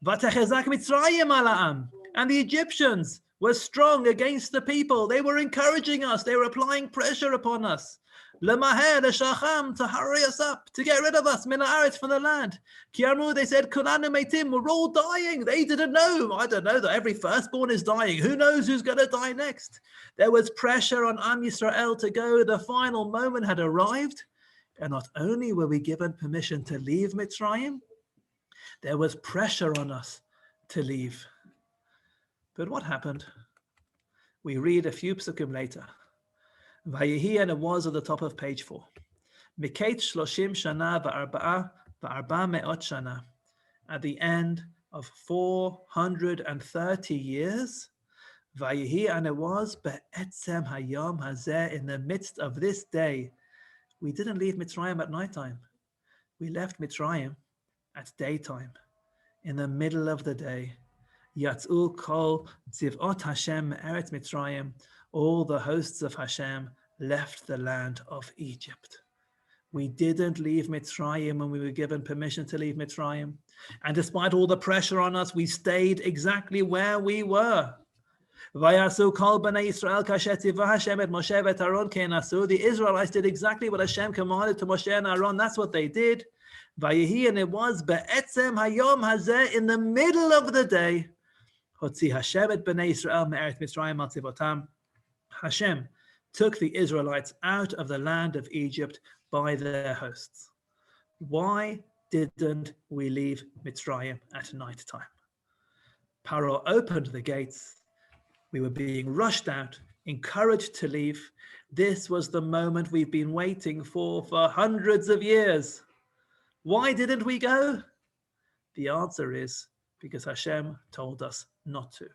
Vatechezak Mitzrayim ala'am, and the Egyptians were strong against the people. They were encouraging us. They were applying pressure upon us. Lemaher l'shacham, to hurry us up, to get rid of us, min haaretz, from the land. Kiarmu, they said, kulanu meitim, we're all dying. They didn't know. I don't know that every firstborn is dying. Who knows who's going to die next? There was pressure on Am Yisrael to go. The final moment had arrived And not only were we given permission to leave Mitzrayim, there was pressure on us to leave. But what happened? We read a few psukim later. Vayehi, and it was at the top of page 4. Miket 30 shana va'arba me'ot shana. At the end of 430 years, Vayehi, and it was be'etzem hayom hazeh, in the midst of this day. We didn't leave Mitzrayim at nighttime. We left Mitzrayim at daytime, in the middle of the day. Yatz'u kol tzivot Hashem me'eretz Mitzrayim. All the hosts of Hashem left the land of Egypt. We didn't leave Mitzrayim when we were given permission to leave Mitzrayim. And despite all the pressure on us, we stayed exactly where we were. Vayasu kol b'nei Yisrael kasher tzivah Hashem et Moshe v'et Aaron ke'nasu. The Israelites did exactly what Hashem commanded to Moshe and Aaron. That's what they did. Vayehi, and it was be'etzem hayom hazeh, in the middle of the day. Hotzi Hashem et b'nei Yisrael me'eretz Mitzrayim al tzivotam. Hashem took the Israelites out of the land of Egypt by their hosts. Why didn't we leave Mitzrayim at night time? Paro opened the gates. We were being rushed out, encouraged to leave. This was the moment we've been waiting for hundreds of years. Why didn't we go? The answer is because Hashem told us not to.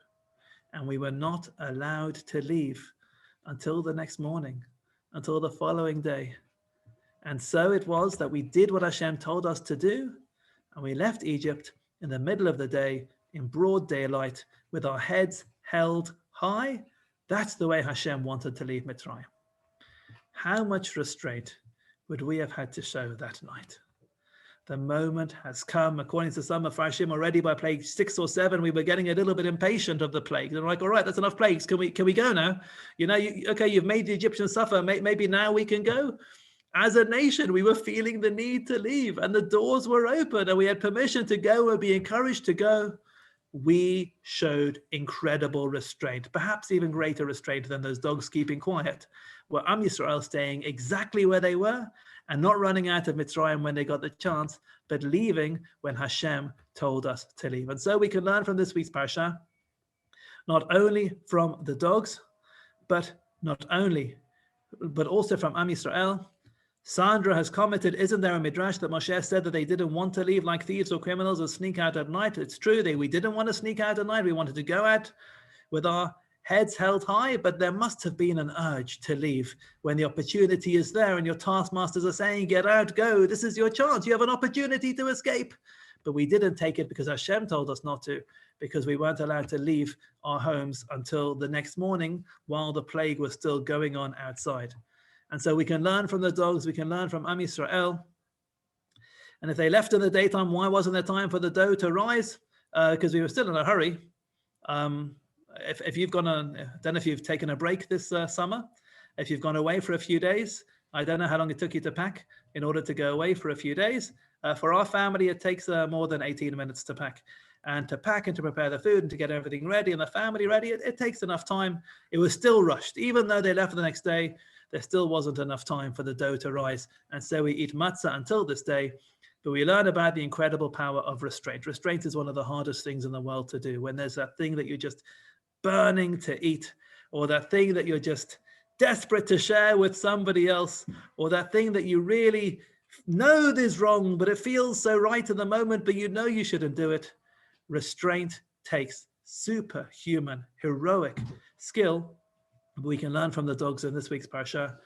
And we were not allowed to leave until the next morning, until the following day. And so it was that we did what Hashem told us to do, and we left Egypt in the middle of the day, in broad daylight, with our heads held high. That's the way Hashem wanted to leave Mitzrayim. How much restraint would we have had to show that night? The moment has come. According to some Mefarshim, already by plague 6 or 7, we were getting a little bit impatient of the plague. They're like, all right, that's enough plagues. Can we go now? Okay, you've made the Egyptians suffer. Maybe now we can go. As a nation, we were feeling the need to leave, and the doors were open, and we had permission to go and be encouraged to go. We showed incredible restraint, perhaps even greater restraint than those dogs keeping quiet. Were Am Yisrael staying exactly where they were and not running out of Mitzrayim when they got the chance, but leaving when Hashem told us to leave. And so we can learn from this week's Parsha, not only from the dogs, but also from Am Yisrael. Sandra has commented, isn't there a midrash that Moshe said that they didn't want to leave like thieves or criminals or sneak out at night? It's true, we didn't want to sneak out at night. We wanted to go out with our heads held high, but there must have been an urge to leave when the opportunity is there and your taskmasters are saying, get out, go, this is your chance, you have an opportunity to escape. But we didn't take it because Hashem told us not to, because we weren't allowed to leave our homes until the next morning while the plague was still going on outside. And so we can learn from the dogs, we can learn from Am Yisrael. And if they left in the daytime, why wasn't there time for the dough to rise? Because we were still in a hurry. If you've gone on, I don't know if you've taken a break this summer, if you've gone away for a few days, I don't know how long it took you to pack in order to go away for a few days. For our family, it takes more than 18 minutes to pack. And to pack and to prepare the food and to get everything ready and the family ready, it takes enough time. It was still rushed. Even though they left the next day, there still wasn't enough time for the dough to rise. And so we eat matzah until this day. But we learn about the incredible power of restraint. Restraint is one of the hardest things in the world to do. When there's that thing that you're just burning to eat, or that thing that you're just desperate to share with somebody else, or that thing that you really know is wrong, but it feels so right in the moment, but you know you shouldn't do it. Restraint takes superhuman, heroic skill. We can learn from the dogs in this week's Parsha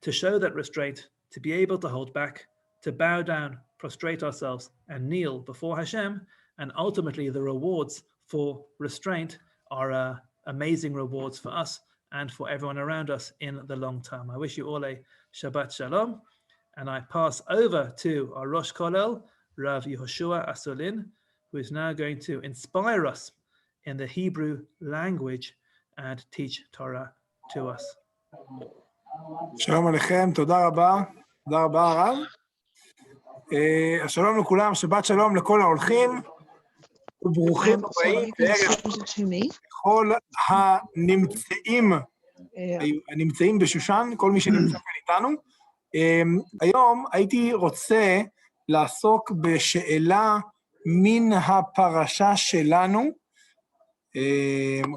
to show that restraint, to be able to hold back, to bow down, prostrate ourselves, and kneel before Hashem. And ultimately, the rewards for restraint are amazing rewards for us and for everyone around us in the long term. I wish you all a Shabbat Shalom. And I pass over to our Rosh Kollel, Rav Yehoshua Asolin, who is now going to inspire us in the Hebrew language and teach Torah to us. שלום עליכם, תודה רבה הרב. שלום לכולם, שבת שלום לכל ההולכים, וברוכים הבאים בערב לכל הנמצאים בשושן, כל מי שנמצא כאן איתנו. היום הייתי רוצה לעסוק בשאלה מן הפרשה שלנו.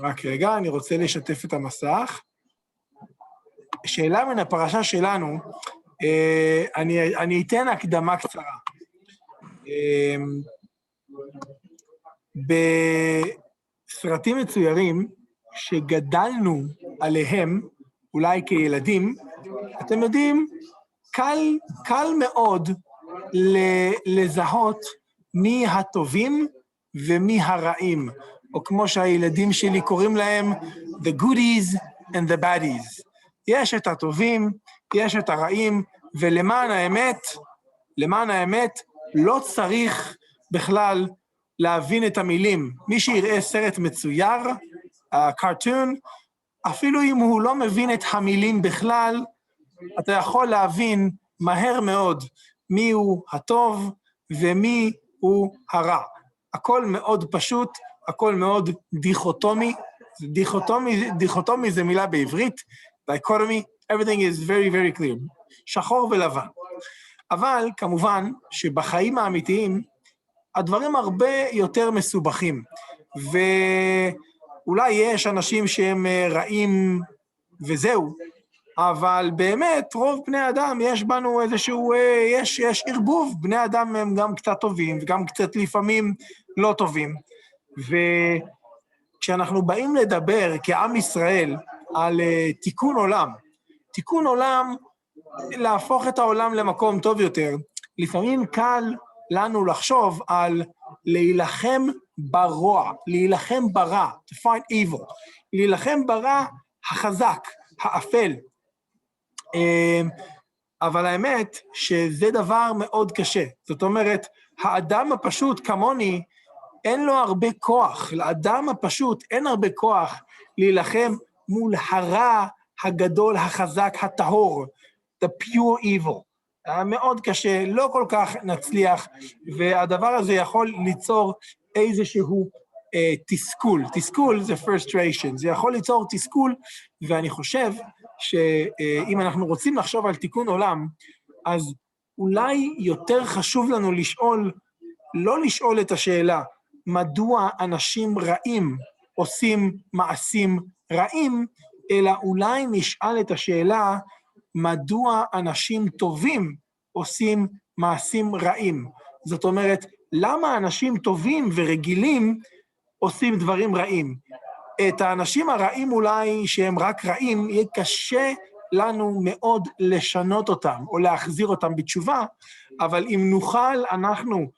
רק רגע, אני רוצה לשתף את המסך. שאלה מן הפרשה שלנו, אני אתן הקדמה קצרה. בסרטים מצוירים שגדלנו עליהם, אולי כילדים, אתם יודעים, קל מאוד לזהות מי הטובים ומי הרעים, או כמו שהילדים שלי קוראים להם, the goodies and the baddies. יש את הטובים, יש את הרעים, ולמען האמת, לא צריך בכלל להבין את המילים. מי שיראה סרט מצויר, קארטון, אפילו אם הוא לא מבין את המילים בכלל, אתה יכול להבין מהר מאוד מי הוא הטוב ומי הוא הרע. הכל מאוד פשוט, הכל מאוד דיכוטומי. דיכוטומי זה מילה בעברית, dichotomy, everything is very very clear, שחור ולבן. אבל כמובן שבחיים האמיתיים, הדברים הרבה יותר מסובכים, ואולי יש אנשים שהם רעים וזהו, אבל באמת רוב בני אדם יש בנו איזשהו, יש ערבוב, בני אדם הם גם קצת טובים וגם קצת לפעמים לא טובים, וכשאנחנו באים לדבר כעם ישראל על תיקון עולם, להפוך את העולם למקום טוב יותר, לפעמים קל לנו לחשוב על להילחם ברוע, להילחם ברע, to fight evil, להילחם ברע החזק, האפל. אבל האמת שזה דבר מאוד קשה. זאת אומרת, האדם הפשוט כמוני, אין לו הרבה כוח, לאדם הפשוט אין הרבה כוח להילחם מול הרע הגדול, החזק, הטהור, the pure evil. מאוד קשה, לא כל כך נצליח, והדבר הזה יכול ליצור איזשהו תסכול זה frustration, זה יכול ליצור תסכול, ואני חושב שאם אנחנו רוצים לחשוב על תיקון עולם, אז אולי יותר חשוב לנו לא לשאול את השאלה, מדוע אנשים רעים עושים מעשים רעים, אלא אולי נשאל את השאלה, מדוע אנשים טובים עושים מעשים רעים? זאת אומרת, למה אנשים טובים ורגילים עושים דברים רעים? את האנשים הרעים אולי שהם רק רעים, יהיה קשה לנו מאוד לשנות אותם, או להחזיר אותם בתשובה, אבל אם נוכל אנחנו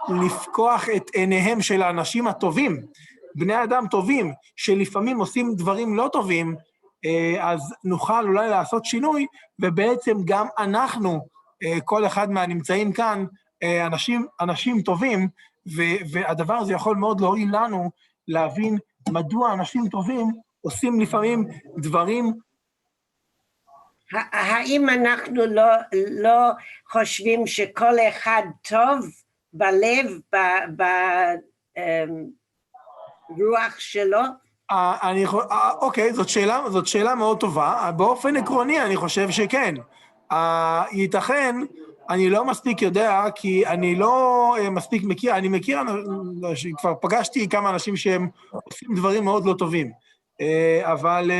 לפקוח את עיניהם של האנשים הטובים, בני אדם טובים, שלפעמים עושים דברים לא טובים, אז נוכל אולי לעשות שינוי, ובעצם גם אנחנו, כל אחד מהנמצאים כאן, אנשים טובים, והדבר הזה יכול מאוד להועיל לנו, להבין מדוע אנשים טובים עושים לפעמים דברים. האם אנחנו לא חושבים שכל אחד טוב בלב, ברוח שלו? אוקיי, זאת שאלה מאוד טובה. באופן עקרוני אני חושב שכן. ייתכן, אני לא מספיק יודע, כי אני לא מספיק מכיר, אני מכיר, כבר פגשתי כמה אנשים שהם עושים דברים מאוד לא טובים, אבל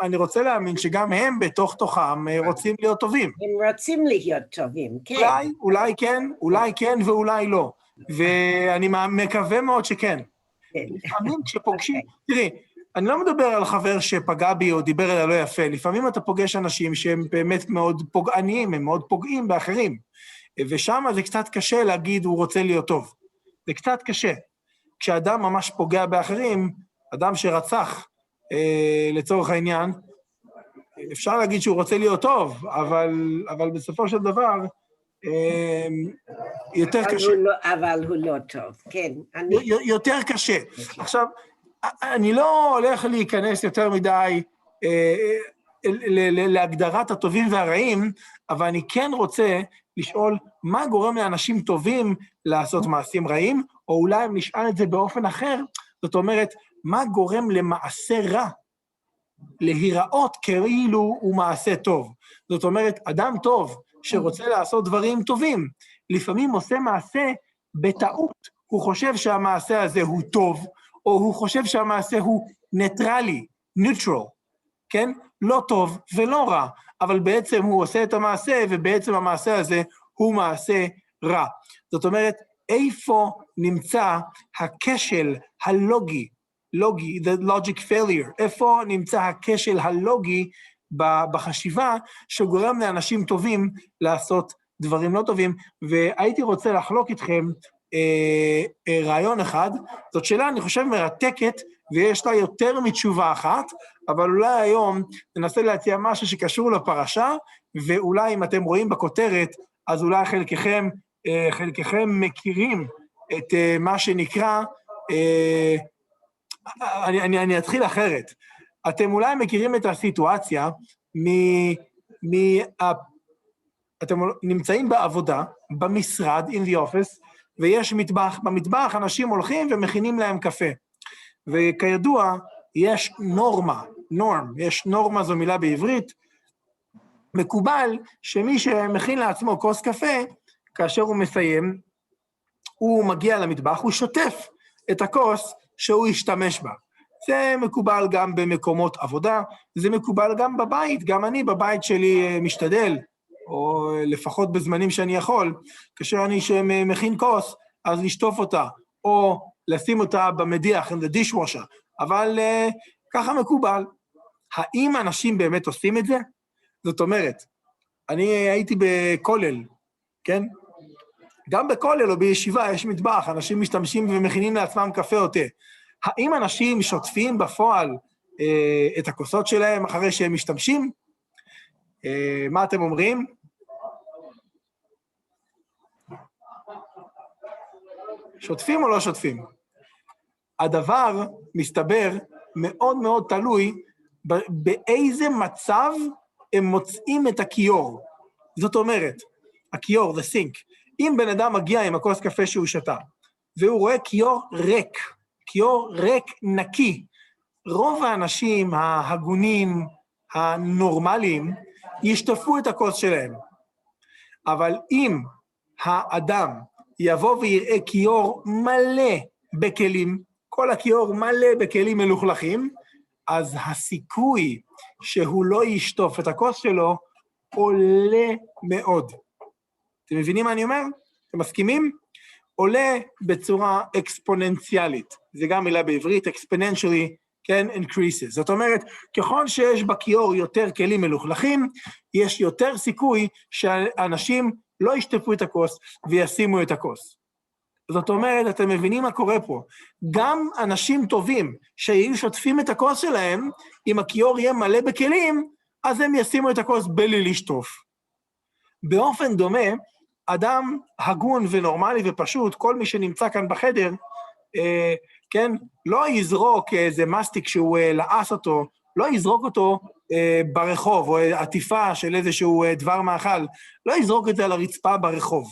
אני רוצה להאמין שגם הם בתוך תוכם רוצים להיות טובים. הם רוצים להיות טובים, כן. אולי כן ואולי לא, ואני מקווה מאוד שכן. לפעמים כשפוגשים, תראי, אני לא מדבר על חבר שפגע בי או דיבר אליי לא יפה, לפעמים אתה פוגש אנשים שהם באמת מאוד פוגעניים, הם מאוד פוגעים באחרים, ושם זה קצת קשה להגיד הוא רוצה להיות טוב. זה קצת קשה. כשאדם ממש פוגע באחרים, אדם שרצח לצורך העניין, אפשר להגיד שהוא רוצה להיות טוב, אבל בסופו של דבר, יותר קשה. אבל הוא לא טוב, כן. יותר קשה. עכשיו, אני לא הולך להיכנס יותר מדי להגדרת הטובים והרעים, אבל אני כן רוצה לשאול מה גורם לאנשים טובים לעשות מעשים רעים, או אולי אם נשאל את זה באופן אחר, זאת אומרת, מה גורם למעשה רע להיראות כאילו הוא מעשה טוב. זאת אומרת, אדם טוב שרוצה לעשות דברים טובים, לפעמים עושה מעשה בטעות. הוא חושב שהמעשה הזה הוא טוב, או הוא חושב שהמעשה הוא ניטרלי, neutral, כן? לא טוב ולא רע, אבל בעצם הוא עושה את המעשה, ובעצם המעשה הזה הוא מעשה רע. זאת אומרת, איפה נמצא הכשל הלוגי, the logic failure, איפה נמצא הכשל הלוגי בחשיבה שגורם לאנשים טובים לעשות דברים לא טובים, והייתי רוצה לחלוק איתכם רעיון אחד. זאת שאלה, אני חושב, מרתקת, ויש לה יותר מתשובה אחת, אבל אולי היום ננסה להציע משהו שקשור לפרשה, ואולי אם אתם רואים בכותרת, אז אולי חלקכם מכירים את מה שנקרא, אני אתחיל אחרת. אתם אולי מכירים את הסיטואציה, אתם נמצאים בעבודה, במשרד, in the office, ויש מטבח. במטבח אנשים הולכים ומכינים להם קפה. וכידוע, יש יש נורמה, זו מילה בעברית, מקובל שמי שמכין לעצמו כוס קפה, כאשר הוא מסיים, הוא מגיע למטבח, הוא שוטף את הכוס שהוא ישתמש בה. זה מקובל גם במקומות עבודה, זה מקובל גם בבית, גם אני בבית שלי משתדל, או לפחות בזמנים שאני יכול, כאשר אני מכין כוס, אז לשטוף אותה, או לשים אותה במדיח, in the dishwasher, אבל ככה מקובל. האם אנשים באמת עושים את זה? זאת אומרת, אני הייתי בכולל, כן? גם בכולל או בישיבה יש מטבח, אנשים משתמשים ומכינים לעצמם קפה או תה. האם אנשים שוטפים בפועל את הכוסות שלהם אחרי שהם משתמשים? מה אתם אומרים? שוטפים או לא שוטפים? הדבר מסתבר מאוד מאוד תלוי באיזה מצב הם מוצאים את הכיור. זאת אומרת, הכיור, the sink, אם בן אדם מגיע עם הכוס קפה שהוא שתה, והוא רואה כיור ריק נקי, רוב האנשים ההגונים, הנורמליים, ישטפו את הכוס שלהם. אבל אם האדם יבוא ויראה כיור מלא בכלים, כל הכיור מלא בכלים מלוכלכים, אז הסיכוי שהוא לא ישטוף את הכוס שלו עולה מאוד. אתם מבינים מה אני אומר? אתם מסכימים? עולה בצורה אקספוננציאלית. זה גם מילה בעברית, exponentially, כן, increases. זאת אומרת, ככל שיש בכיור יותר כלים מלוכלכים, יש יותר סיכוי שאנשים לא ישטפו את הכוס וישימו את הכוס. זאת אומרת, אתם מבינים מה קורה פה. גם אנשים טובים שיהיו שוטפים את הכוס שלהם, אם הכיור יהיה מלא בכלים, אז הם ישימו את הכוס בלי לשטוף. באופן דומה, אדם הגון ונורמלי ופשוט, כל מי שנמצא כאן בחדר, כן, לא יזרוק איזה מסטיק שהוא לעס אותו, לא יזרוק אותו ברחוב, או עטיפה של איזשהו דבר מאכל, לא יזרוק את זה על הרצפה ברחוב,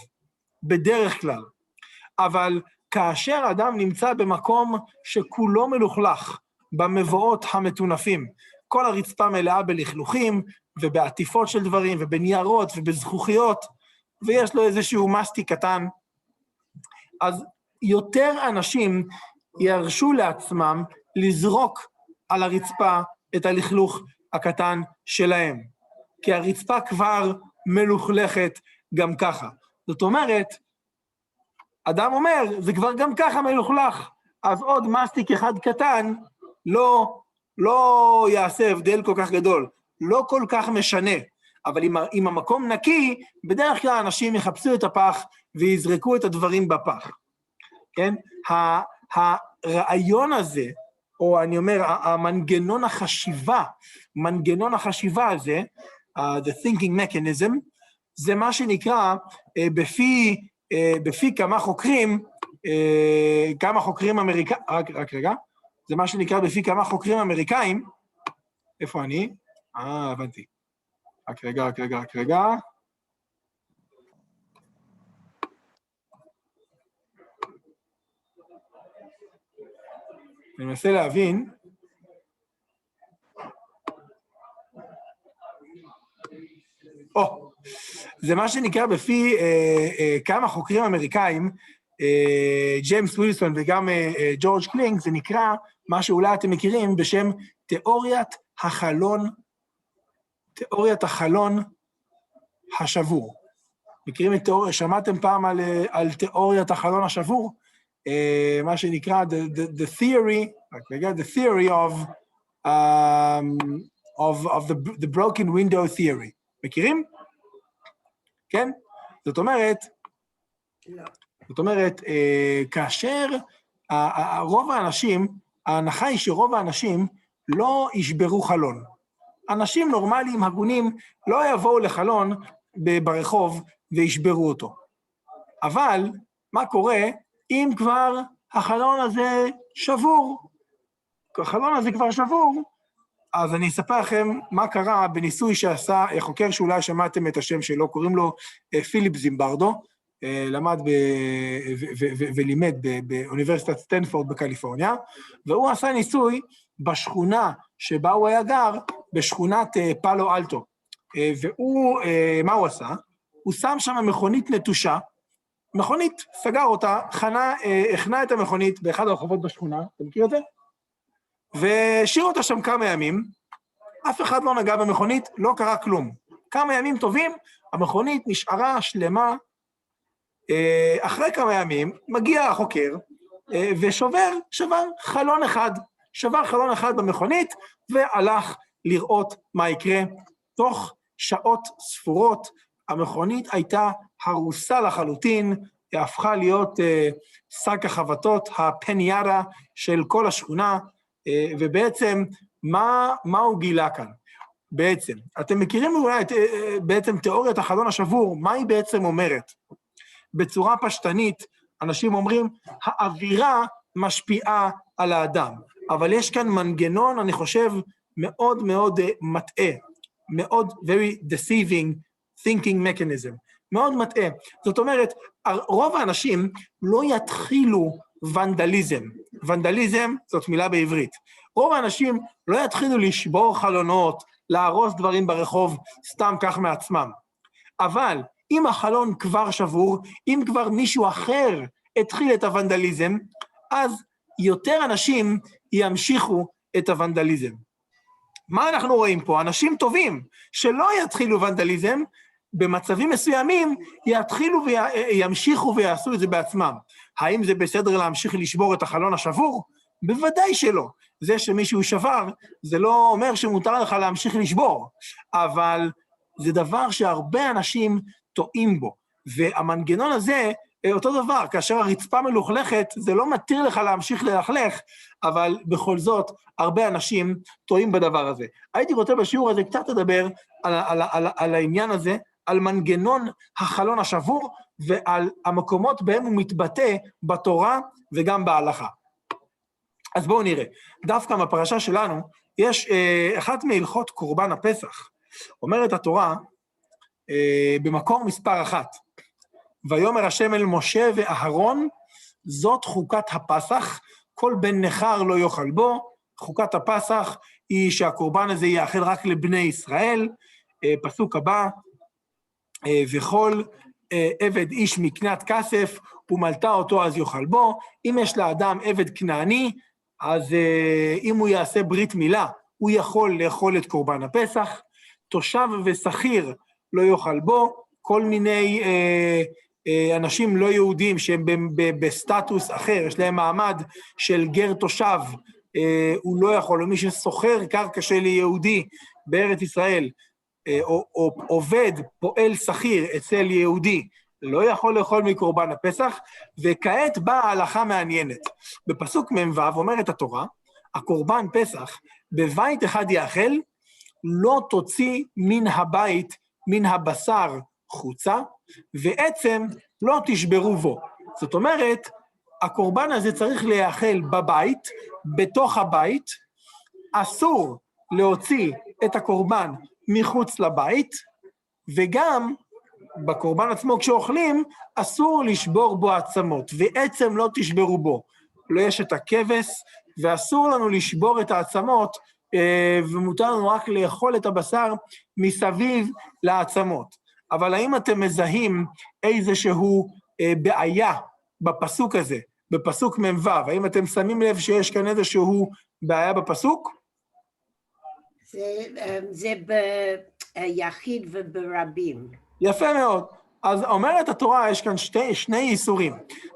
בדרך כלל. אבל כאשר אדם נמצא במקום שכולו מלוכלך, במבואות המטונפים, כל הרצפה מלאה בלכלוכים, ובעטיפות של דברים, ובניירות, ובזכוכיות, ויש לו איזשהו מסטיק קטן, אז יותר אנשים ירשו לעצמם לזרוק על הרצפה את הלכלוך הקטן שלהם, כי הרצפה כבר מלוכלכת גם ככה. זאת אומרת, אדם אומר, זה כבר גם ככה מלוכלך, אז עוד מסטיק אחד קטן לא יעשה הבדל כל כך גדול, לא כל כך משנה. אבל אם המקום נקי, בדרך כלל אנשים יחפשו את הפח ויזרקו את הדברים בפח. כן? הרעיון הזה, או אני אומר, מנגנון החשיבה הזה, the thinking mechanism, זה מה שנקרא בפי כמה חוקרים אמריקאים, רק רגע, זה מה שנקרא בפי כמה חוקרים אמריקאים, איפה אני? הבנתי. רק רגע. אני מנסה להבין. זה מה שנקרא בפי כמה חוקרים אמריקאים, ג'יימס ווילסון וגם ג'ורג' קלינג, זה נקרא מה שאולי אתם מכירים בשם תיאוריית החלון השבור. מכירים את תיאוריה, שמעתם פעם על תיאוריית החלון השבור? מה שנקרא the theory of the broken window theory. מכירים? כן? זאת אומרת, כאשר רוב האנשים, ההנחה היא שרוב האנשים לא ישברו חלון. אנשים נורמליים, הגונים, לא יבואו לחלון ברחוב וישברו אותו. אבל מה קורה אם כבר החלון הזה שבור? החלון הזה כבר שבור, אז אני אספר לכם מה קרה בניסוי שעשה חוקר שאולי שמעתם את השם שלו, קוראים לו פיליפ זימברדו, למד ולימד באוניברסיטת סטנפורד בקליפורניה, והוא עשה ניסוי בשכונה שבה הוא היה גר, בשכונת פאלו אלטו. והוא, מה הוא עשה? הוא שם שם מכונית נטושה, מכונית, סגר אותה, הכנה את המכונית באחד הרחובות בשכונה, אתה מכיר את זה? והשאיר אותה שם כמה ימים, אף אחד לא נגע במכונית, לא קרה כלום. כמה ימים טובים, המכונית נשארה שלמה, אחרי כמה ימים, מגיע החוקר, ושובר חלון אחד במכונית, והלך לראות מה יקרה. תוך שעות ספורות, המכונית הייתה הרוסה לחלוטין, היא הפכה להיות שק החבטות, הפניאדה של כל השכונה, ובעצם, מה הוא גילה כאן? בעצם, אתם מכירים אולי בעצם תיאוריית החלון השבור, מה היא בעצם אומרת? בצורה פשטנית, אנשים אומרים, האווירה משפיעה על האדם, אבל יש כאן מנגנון, אני חושב, מאוד מאוד מטעה, מאוד very deceiving thinking mechanism, מאוד מטעה. זאת אומרת, רוב האנשים לא יתחילו ונדליזם. ונדליזם זאת מילה בעברית. רוב האנשים לא יתחילו לשבור חלונות, להרוס דברים ברחוב, סתם כך מעצמם. אבל אם החלון כבר שבור, אם כבר מישהו אחר התחיל את הוונדליזם, אז יותר אנשים ימשיכו את הוונדליזם. מה אנחנו רואים פה? אנשים טובים שלא יתחילו ונדליזם, במצבים מסוימים יתחילו וימשיכו ויעשו את זה בעצמם. האם זה בסדר להמשיך לשבור את החלון השבור? בוודאי שלא. זה שמישהו שבר, זה לא אומר שמותר לך להמשיך לשבור, אבל זה דבר שהרבה אנשים טועים בו, והמנגנון הזה, אותו דבר, כאשר הרצפה מלוכלכת, זה לא מתיר לך להמשיך ללכלך, אבל בכל זאת, הרבה אנשים טועים בדבר הזה. הייתי רוצה בשיעור הזה קצת לדבר על העניין הזה, על מנגנון החלון השבור, ועל המקומות בהם הוא מתבטא בתורה וגם בהלכה. אז בואו נראה. דווקא בפרשה שלנו, יש אחת מהלכות קורבן הפסח. אומרת התורה, במקור מספר 1, ויאמר השם אל משה ואהרון, זאת חוקת הפסח, כל בן נכר לא יאכל בו. חוקת הפסח היא שהקורבן הזה יאכל רק לבני ישראל. פסוק הבא, וכל עבד איש מקנת כסף, ומלתה אותו אז יאכל בו. אם יש לאדם עבד כנעני, אז אם הוא יעשה ברית מילה, הוא יכול לאכול את קורבן הפסח. תושב ושכיר לא יאכל בו. כל מיני אנשים לא יהודים שהם בסטטוס אחר, יש להם מעמד של גר תושב, הוא לא יכול, או מי שסוחר קרקע של יהודי בארץ ישראל, או עובד, פועל שכיר אצל יהודי, לא יכול לאכול מקורבן הפסח. וכעת באה ההלכה מעניינת. בפסוק מ"ו אומרת התורה, הקורבן פסח בבית אחד יאכל, לא תוציא מן הבית, מן הבשר חוצה, ועצם לא תשברו בו. זאת אומרת, הקורבן הזה צריך להיאכל בבית, בתוך הבית, אסור להוציא את הקורבן מחוץ לבית, וגם בקורבן עצמו כשאוכלים, אסור לשבור בו עצמות, ועצם לא תשברו בו. לא יש את הכבש, ואסור לנו לשבור את העצמות ומותר לנו רק לאכול את הבשר מסביב לעצמות. אבל האם אתם מזהים איזשהו בעיה בפסוק הזה, בפסוק מ"ו? האם אתם שמים לב שיש כאן איזשהו בעיה בפסוק? זה ביחיד וברבים. יפה מאוד. אז אומרת התורה, יש כאן שני איסורים.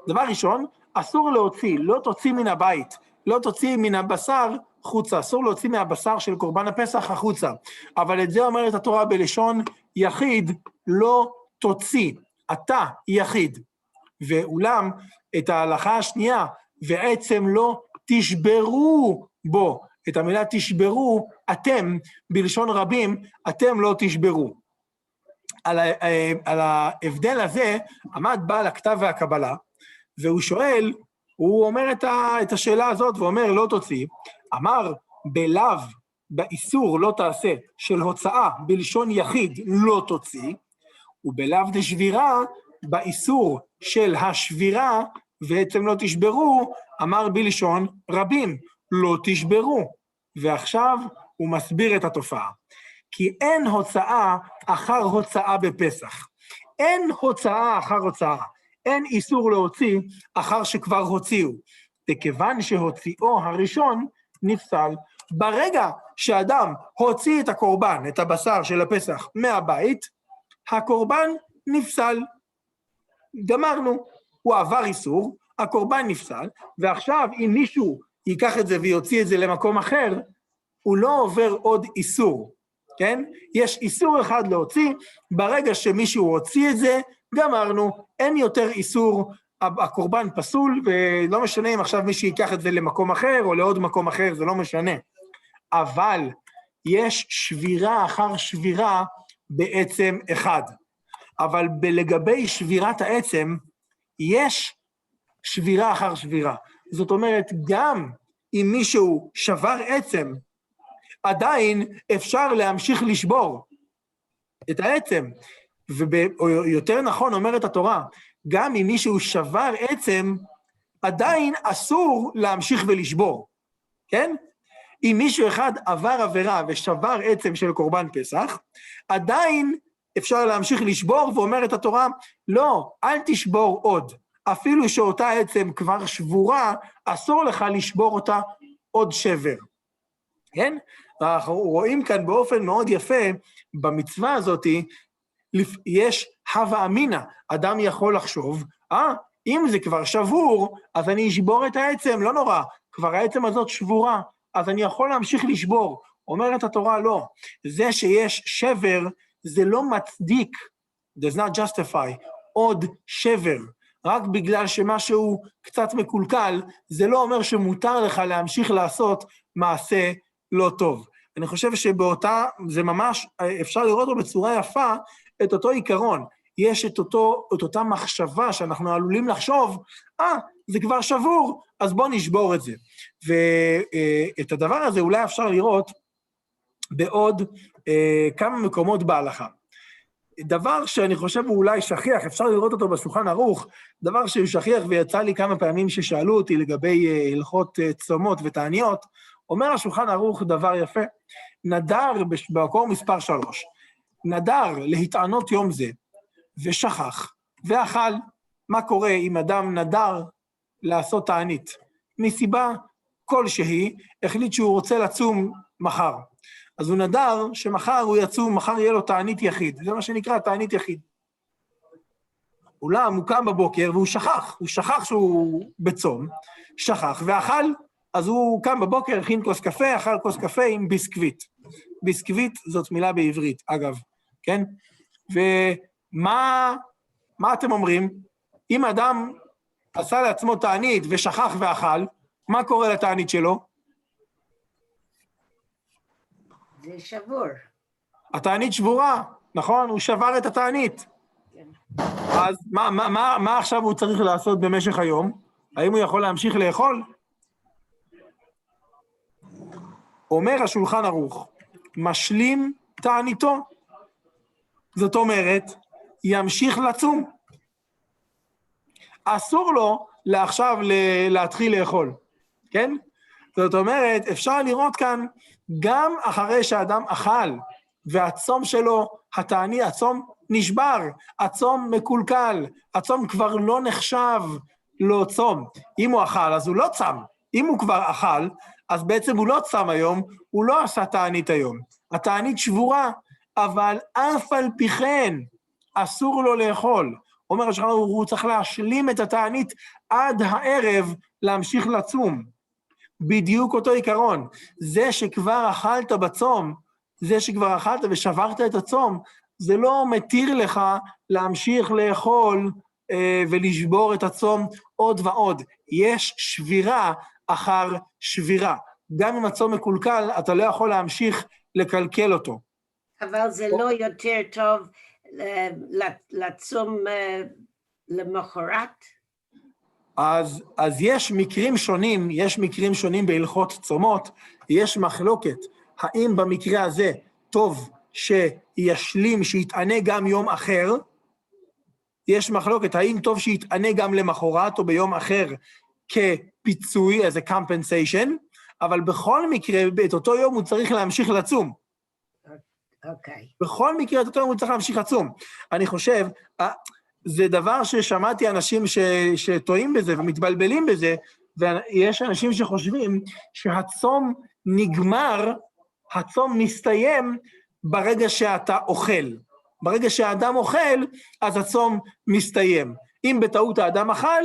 דבר ראשון, אסור להוציא, לא תוציא מן הבית, לא תוציא מן הבשר חוצה, אסור להוציא מהבשר של קורבן הפסח החוצה. אבל את זה אומרת התורה בלשון יחיד, לא תוציא, אתה יחיד. ואולם, את ההלכה השנייה, ועצם לא תשברו בו, את המילה תשברו, אתם, בלשון רבים, אתם לא תשברו. על ההבדל הזה עמד בעל הכתב והקבלה, והוא שואל, הוא אומר את השאלה הזאת, ואומר לא תוציא, אמר בלאו, באיסור לא תעשה, של הוצאה בלשון יחיד לא תוציא, ובלאו דשבירה, באיסור של השבירה, ועצם לא תשברו, אמר בלשון רבים, לא תשברו. ועכשיו הוא מסביר את התופעה. כי אין הוצאה אחר הוצאה בפסח. אין הוצאה אחר הוצאה. אין איסור להוציא אחר שכבר הוציאו. וכיוון שהוציאו הראשון נפסל. ברגע שאדם הוציא את הקורבן, את הבשר של הפסח מהבית, הקורבן נפסל. גמרנו, הוא עבר איסור, הקורבן נפסל, ועכשיו אם מישהו ייקח את זה ויוציא את זה למקום אחר, הוא לא עובר עוד איסור, כן? יש איסור אחד להוציא, ברגע שמישהו הוציא את זה, גמרנו, אין יותר איסור, הקורבן פסול, ולא משנה אם עכשיו מישהו ייקח את זה למקום אחר, או לעוד מקום אחר, זה לא משנה. אבל יש שבירה אחר שבירה בעצם אחד. אבל לגבי שבירת העצם, יש שבירה אחר שבירה. זאת אומרת, גם אם מישהו שבר עצם, עדיין אפשר להמשיך לשבור את העצם. ויותר נכון אומרת התורה, גם אם מישהו שבר עצם, עדיין אסור להמשיך ולשבור. כן? אם מישהו אחד עבר עבירה ושבר עצם של קורבן פסח, עדיין אפשר להמשיך לשבור, ואומרת התורה, לא, אל תשבור עוד. אפילו שאותה עצם כבר שבורה, אסור לך לשבור אותה עוד שבר. כן? אנחנו רואים כאן באופן מאוד יפה, במצווה הזאת, יש הווה אמינא, אדם יכול לחשוב, אם זה כבר שבור, אז אני אשבור את העצם, לא נורא, כבר העצם הזאת שבורה, אז אני יכול להמשיך לשבור. אומרת התורה, לא. זה שיש שבר, זה לא מצדיק, does not justify, עוד שבר. רק בגלל שמשהו קצת מקולקל, זה לא אומר שמותר לך להמשיך לעשות מעשה לא טוב. אני חושב שבאותה, זה ממש, אפשר לראות אותו בצורה יפה, את אותו עיקרון. יש את אותה מחשבה שאנחנו עלולים לחשוב, זה כבר שבור, אז בוא נשבור את זה. ואת הדבר הזה אולי אפשר לראות בעוד כמה מקומות בהלכה. דבר שאני חושב הוא אולי שכיח, אפשר לראות אותו בשולחן ערוך, דבר שהוא שכיח ויצא לי כמה פעמים ששאלו אותי לגבי הלכות צומות ותעניות, אומר השולחן ערוך דבר יפה, נדר במקור מספר 3, נדר להתענות יום זה, ושכח, ואכל. מה קורה אם אדם נדר לעשות תענית? מסיבה כלשהי, החליט שהוא רוצה לצום מחר. אז הוא נדר שמחר הוא יצום, מחר יהיה לו תענית יחיד. זה מה שנקרא תענית יחיד. אולם הוא קם בבוקר והוא שכח שהוא בצום, שכח ואכל, אז הוא קם בבוקר, הכין כוס קפה, אכל כוס קפה עם ביסקוויט. ביסקוויט זאת מילה בעברית, אגב, כן? ומה אתם אומרים? אם אדם עשה לעצמו תענית ושכח ואכל, מה קורה לתענית שלו? זה שבור. התענית שבורה, נכון? הוא שבר את התענית. כן. אז מה עכשיו הוא צריך לעשות במשך היום? האם הוא יכול להמשיך לאכול? אומר השולחן ערוך, משלים תעניתו. זאת אומרת, ימשיך לצום. אסור לו עכשיו להתחיל לאכול, כן? זאת אומרת, אפשר לראות כאן, גם אחרי שאדם אכל, והצום שלו, התעני, הצום נשבר, הצום מקולקל, הצום כבר לא נחשב לא צום. אם הוא אכל, אז הוא לא צם. אם הוא כבר אכל, אז בעצם הוא לא צם היום, הוא לא עשה תענית היום. התענית שבורה, אבל אף על פי כן אסור לו לאכול. אומר השולחן ערוך, הוא צריך להשלים את התענית עד הערב להמשיך לצום. בדיוק אותו עיקרון. זה שכבר אכלת בצום, זה שכבר אכלת ושברת את הצום, זה לא מתיר לך להמשיך לאכול ולשבור את הצום עוד ועוד. יש שבירה אחר שבירה. גם אם הצום מקולקל, אתה לא יכול להמשיך לקלקל אותו. אבל זה לא יותר טוב לצום למחרת? אז יש מקרים שונים בהלכות צומות, יש מחלוקת, האם במקרה הזה טוב שישלים, שיתענה גם יום אחר, יש מחלוקת, האם טוב שיתענה גם למחרת או ביום אחר כפיצוי, as a compensation, אבל בכל מקרה, את אותו יום הוא צריך להמשיך לצום. אוקיי. בכל מקרה, את אותו יום הוא צריך להמשיך לצום. אני חושב, זה דבר ששמעתי אנשים שטועים בזה ומתבלבלים בזה, ויש אנשים שחושבים שהצום נגמר, הצום מסתיים ברגע שאתה אוכל. ברגע שהאדם אוכל, אז הצום מסתיים. אם בטעות האדם אכל,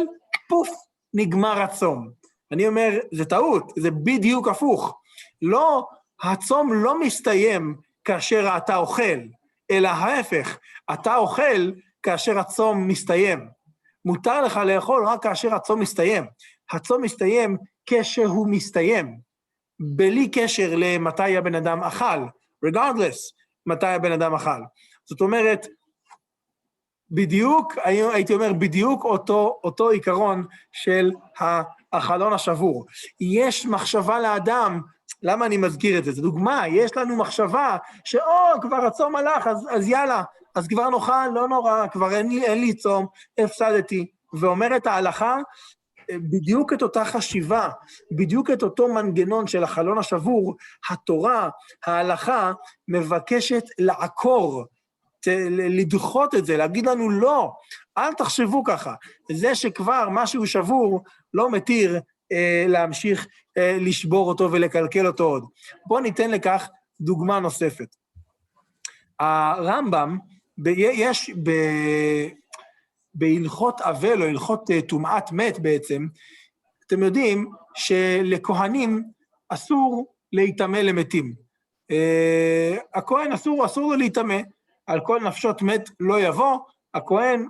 פוף, נגמר הצום. אני אומר, זה טעות, זה בדיוק הפוך. לא, הצום לא מסתיים כאשר אתה אוכל, אלא ההפך, אתה אוכל כאשר הצום מסתיים. מותר לך לאכול רק כאשר הצום מסתיים. הצום מסתיים כשהוא מסתיים, בלי קשר למתי הבן אדם אכל, regardless מתי הבן אדם אכל. זאת אומרת, בדיוק, הייתי אומר, בדיוק אותו עיקרון של החלון השבור. יש מחשבה לאדם, למה אני מזכיר את זה? זו דוגמה, יש לנו מחשבה כבר הצום הלך, אז יאללה, אז כבר נאכל, לא נורא, כבר אין לי צום, הפסדתי. ואומרת ההלכה, בדיוק את אותה חשיבה, בדיוק את אותו מנגנון של החלון השבור, התורה, ההלכה, מבקשת לעקור, לדחות את זה, להגיד לנו לא, אל תחשבו ככה, זה שכבר משהו שבור לא מתיר להמשיך לשבור אותו ולקלקל אותו עוד. בואו ניתן לכך דוגמה נוספת. הרמב"ם, יש בהלכות אבל או הלכות טומאת מת בעצם, אתם יודעים שלכהנים אסור להיטמא למתים. הכהן אסור לו להיטמא, על כל נפשות מת לא יבוא, הכהן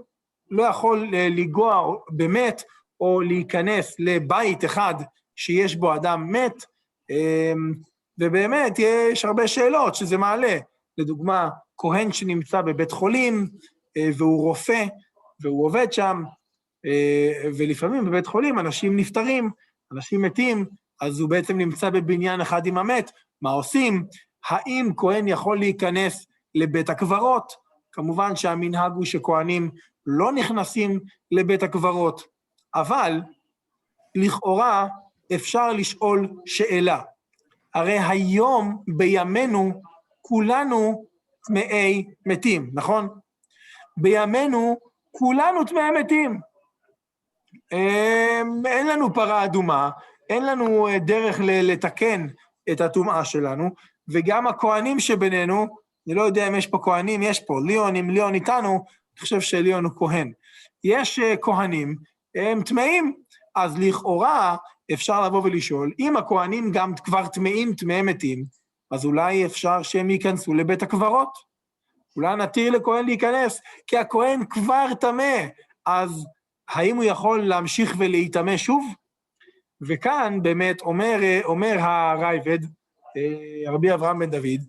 לא יכול לגוע במת או להיכנס לבית אחד שיש בו אדם מת, ובאמת יש הרבה שאלות שזה מעלה. לדוגמה, כהן שנמצא בבית חולים והוא רופא והוא עובד שם, ולפעמים בבית חולים אנשים נפטרים, אנשים מתים, אז הוא בעצם נמצא בבניין אחד עם המת, מה עושים? האם כהן יכול להיכנס לבית הקברות? כמובן שהמנהג הוא שכהנים לא נכנסים לבית הקברות, אבל לכאורה אפשר לשאול שאלה. הרי היום בימינו כולנו טמאי מתים, נכון? בימינו כולנו טמאי מתים. אין לנו פרה אדומה, אין לנו דרך לתקן את הטומאה שלנו, וגם הכהנים שבינינו, אני לא יודע אם יש פה כהנים, יש פה ליאון, אם ליאון איתנו, אני חושב שליאון הוא כהן. יש כהנים, הם טמאים, אז לכאורה אפשר לבוא ולשאול, אם הכהנים גם כבר טמאים, טמאי מתים, אז אולי אפשר שהם ייכנסו לבית הקברות. אולי נתיר לכהן להיכנס, כי הכהן כבר טמא, אז האם הוא יכול להמשיך ולהיטמא שוב? וכאן באמת אומר הרייבד, רבי אברהם בן דוד,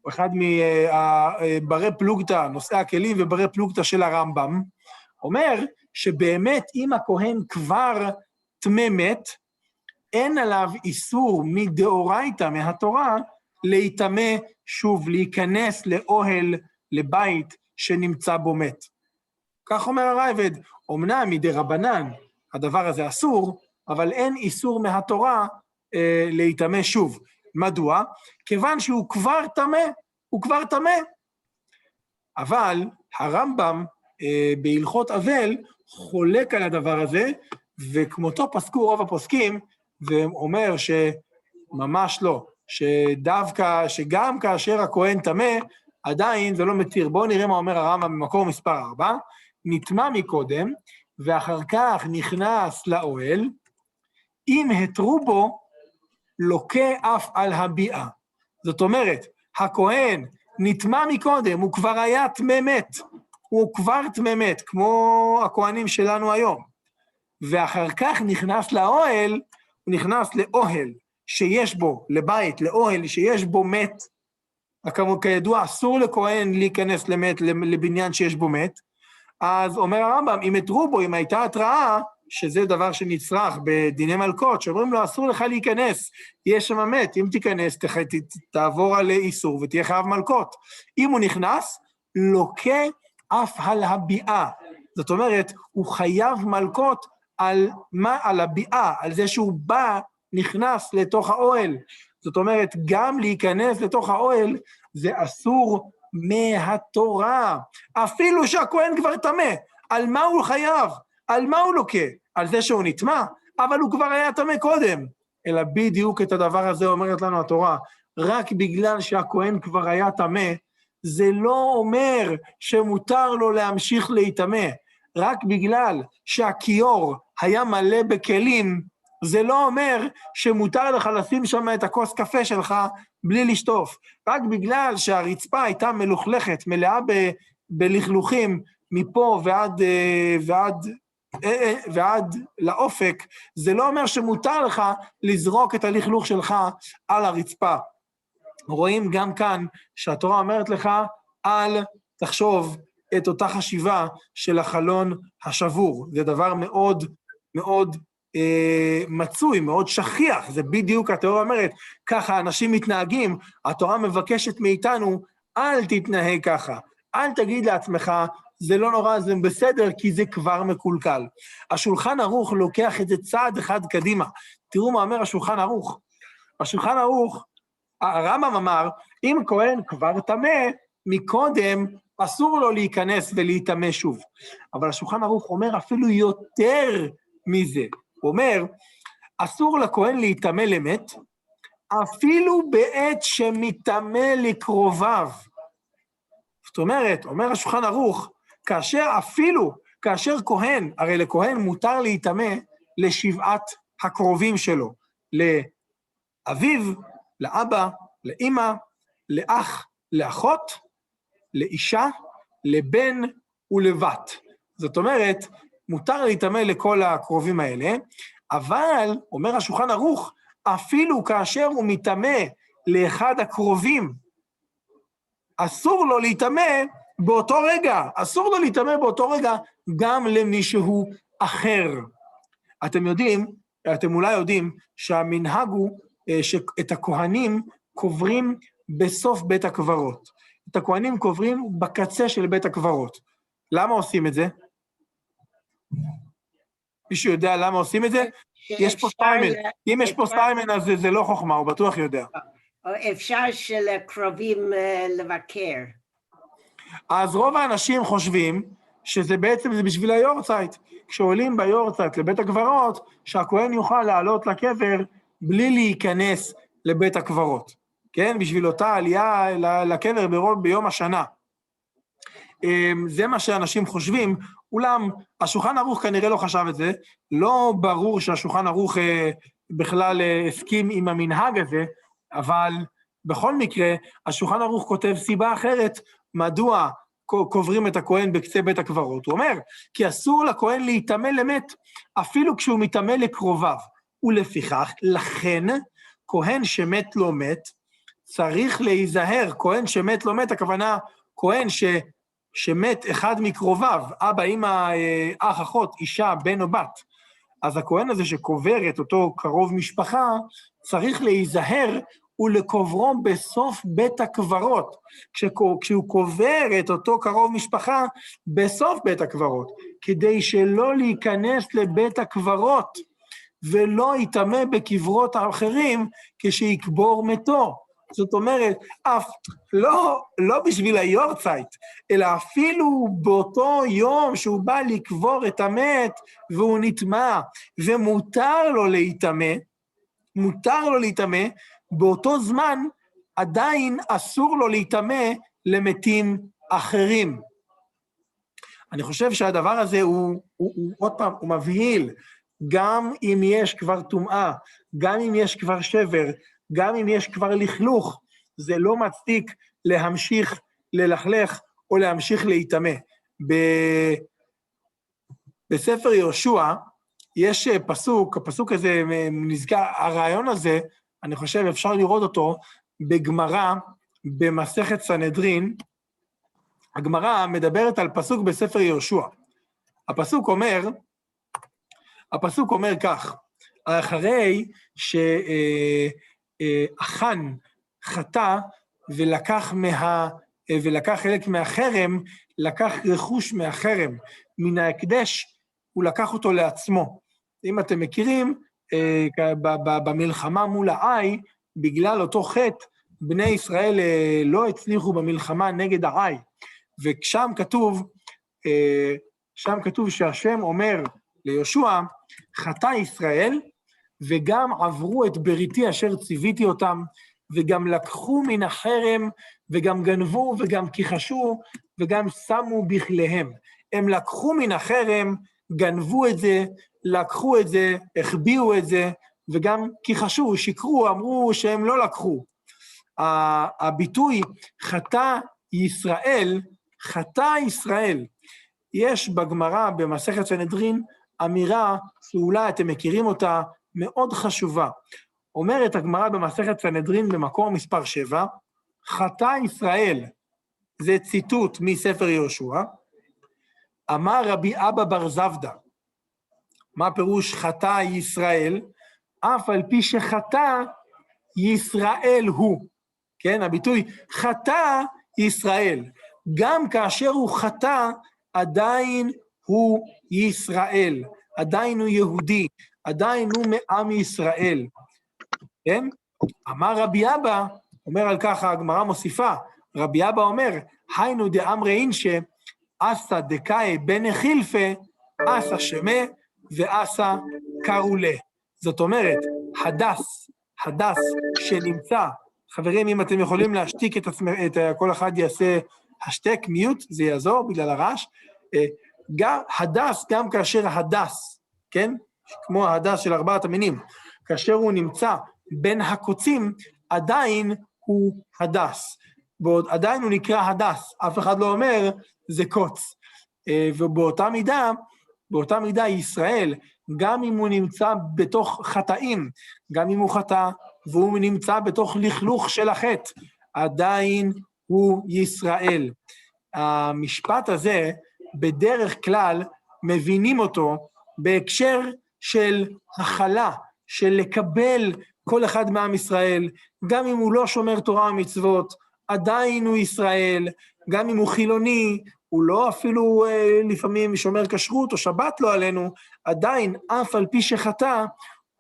אחד מברי פלוגתא, נושאי הכלים וברי פלוגתא של הרמב"ם, אומר שבאמת אם הכהן כבר טמא מת, אין עליו איסור מדאורייתא מהתורה להיטמא שוב, להיכנס לאוהל, לבית שנמצא בו מת. כך אומר הרייבד, אמנם מדי רבנן הדבר הזה אסור, אבל אין איסור מהתורה להיטמא שוב. מדוע? כיוון שהוא כבר טמא, הוא כבר טמא. אבל הרמב"ם בהלכות אבל חולק על הדבר הזה, וכמותו פסקו רוב הפוסקים, ואומר שממש לא, שדווקא, שגם כאשר הכהן טמא, עדיין זה לא מתיר. בואו נראה מה אומר הרמב"ם במקור מספר 4, נטמא מקודם, ואחר כך נכנס לאוהל, אם התרו בו, לוקה אף על הביאה. זאת אומרת, הכהן נטמא מקודם, הוא כבר היה טמא מת, הוא כבר טמא מת, כמו הכהנים שלנו היום. ואחר כך נכנס לאוהל, הוא נכנס לאוהל שיש בו, לבית, לאוהל שיש בו מת, כידוע אסור לכהן להיכנס למת, לבניין שיש בו מת, אז אומר הרמב"ם, אם התרו בו, אם הייתה התראה, שזה דבר שנצרך בדיני מלכות, שאומרים לו, אסור לך להיכנס, יש שם מת, אם תיכנס, תעבור על איסור ותהיה חייב מלכות. אם הוא נכנס, לוקה אף על הביאה. זאת אומרת, הוא חייב מלכות על מה? על הביאה, על זה שהוא בא, נכנס לתוך האוהל. זאת אומרת, גם להיכנס לתוך האוהל, זה אסור מהתורה. אפילו שהכהן כבר טמא, על מה הוא חייב? על מה הוא לוקה? על זה שהוא נטמא? אבל הוא כבר היה טמא קודם. אלא בדיוק את הדבר הזה אומרת לנו התורה, רק בגלל שהכהן כבר היה טמא, זה לא אומר שמותר לו להמשיך להיטמא. רק בגלל שהכיור היה מלא בכלים, זה לא אומר שמותר לך לשים שם את הכוס קפה שלך בלי לשטוף. רק בגלל שהרצפה הייתה מלוכלכת, מלאה בלכלוכים מפה ועד לאופק, זה לא אומר שמותר לך לזרוק את הלכלוך שלך על הרצפה. רואים גם כאן שהתורה אומרת לך, אל תחשוב את אותה חשיבה של החלון השבור. זה דבר מאוד מאוד מצוי, מאוד שכיח. זה בדיוק התורה אומרת, ככה אנשים מתנהגים, התורה מבקשת מאיתנו, אל תתנהג ככה, אל תגיד לעצמך, זה לא נורא, זה בסדר, כי זה כבר מקולקל. השולחן ערוך לוקח את זה צעד אחד קדימה. תראו מה אומר השולחן ערוך. השולחן ערוך, הרמב"ם אמר, אם כהן כבר טמא, מקודם אסור לו להיכנס ולהיטמא שוב. אבל השולחן ערוך אומר אפילו יותר מזה. הוא אומר, אסור לכהן להיטמא למת, אפילו בעת שמטמא לקרוביו. זאת אומרת, אומר השולחן ערוך, כאשר כהן, הרי לכהן מותר להיטמא לשבעת הקרובים שלו, לאביו, לאבא, לאמא, לאח, לאחות, לאישה, לבן ולבת. זאת אומרת, מותר להיטמא לכל הקרובים האלה, אבל, אומר השולחן ערוך, אפילו כאשר הוא מטמא לאחד הקרובים, אסור לו להיטמא באותו רגע, אסור לו להיטמא באותו רגע גם למישהו אחר. אתם אולי יודעים שהמנהג הוא שאת הכהנים קוברים בסוף בית הקברות. את הכהנים קוברים בקצה של בית הקברות. למה עושים את זה? מישהו יודע למה עושים את זה? יש פה סטיימן. אם יש פה סטיימן, אז זה לא חוכמה, הוא בטוח יודע. אפשר של קרובים לבקר. אז רוב האנשים חושבים שזה בעצם זה בשביל היורצייט. כשעולים ביורצייט לבית הקברות, שהכהן יוכל לעלות לקבר בלי להיכנס לבית הקברות. כן? בשביל אותה עלייה לקבר ביום השנה. זה מה שאנשים חושבים, אולם השולחן ערוך כנראה לא חשב את זה, לא ברור שהשולחן ערוך בכלל הסכים עם המנהג הזה, אבל בכל מקרה, השולחן ערוך כותב סיבה אחרת, מדוע קוברים את הכהן בקצה בית הקברות. הוא אומר, כי אסור לכהן להיטמא למת, אפילו כשהוא מטמא לקרוביו, ולפיכך, לכן, כהן שמת לא מת, צריך להיזהר, כהן שמת לא מת, הכוונה, כהן שמת אחד מקרוביו, אבא, אמא, אח, אחות, אישה, בן או בת, אז הכהן הזה שקובר את אותו קרוב משפחה, צריך להיזהר ולקוברו בסוף בית הקברות, כשהוא קובר את אותו קרוב משפחה בסוף בית הקברות, כדי שלא להיכנס לבית הקברות ולא יטמא בקברות האחרים כשיקבור מתו. זאת אומרת, אף לא בשביל היורצייט, אלא אפילו באותו יום שהוא בא לקבור את המת והוא נטמא, ומותר לו להיטמא, באותו זמן עדיין אסור לו להיטמא למתים אחרים. אני חושב שהדבר הזה הוא עוד פעם, הוא מבהיל, גם אם יש כבר טומאה, גם אם יש כבר שבר, גם אם יש כבר לכלוך, זה לא מצדיק להמשיך ללכלך או להמשיך להיטמא. בספר יהושע יש פסוק, הפסוק הזה נזכר, הרעיון הזה, אני חושב אפשר לראות אותו בגמרא, במסכת סנהדרין. הגמרא מדברת על פסוק בספר יהושע. הפסוק אומר כך, אחרי שאחן חטא ולקח חלק מהחרם, לקח רכוש מהחרם, מן ההקדש, הוא לקח אותו לעצמו. אם אתם מכירים, במלחמה מול העי, בגלל אותו חטא, בני ישראל לא הצליחו במלחמה נגד העי, ושם כתוב שהשם אומר ליהושע, חטא ישראל, וגם עברו את בריתי אשר ציוויתי אותם, וגם לקחו מן החרם, וגם גנבו, וגם כיחשו, וגם שמו בכליהם. הם לקחו מן החרם, גנבו את זה, לקחו את זה, החביאו את זה, וגם כיחשו, שיקרו, אמרו שהם לא לקחו. הביטוי חטא ישראל, יש בגמרא במסכת סנהדרין אמירה שאולי אתם מכירים אותה, מאוד חשובה. אומרת הגמרא במסכת סנהדרין במקור מספר 7, חטא ישראל, זה ציטוט מספר יהושע, אמר רבי אבא בר זבדא, מה פירוש חטא ישראל? אף על פי שחטא ישראל הוא, כן, הביטוי חטא ישראל, גם כאשר הוא חטא, עדיין הוא ישראל, עדיין הוא יהודי, עדיין הוא מעם ישראל, כן? אמר רבי אבא, אומר על ככה, הגמרא מוסיפה, רבי אבא אומר, היינו דאמרי אינשה, אסא דקאי בן חילפה, אסא שמה ואסא קרולה. זאת אומרת, הדס שנמצא, חברים, אם אתם יכולים להשתיק כל אחד יעשה השתק, מיוט, זה יעזור בגלל הרעש, גם הדס, גם כאשר הדס, כן? כמו ההדס של 4 המינים, כאשר הוא נמצא בין הקוצים, עדיין הוא הדס, עדיין הוא נקרא הדס, אף אחד לא אומר זה קוץ, ובאותה מידה ישראל, גם אם הוא נמצא בתוך חטאים, גם אם הוא חטא, והוא נמצא בתוך לכלוך של החטא, עדיין הוא ישראל. המשפט הזה, בדרך כלל, מבינים אותו בהקשר של החלה, של לקבל כל אחד מעם ישראל, גם אם הוא לא שומר תורה ומצוות, עדיין הוא ישראל, גם אם הוא חילוני, הוא לא אפילו לפעמים שומר כשרות או שבת לא עלינו, עדיין אף על פי שחטא,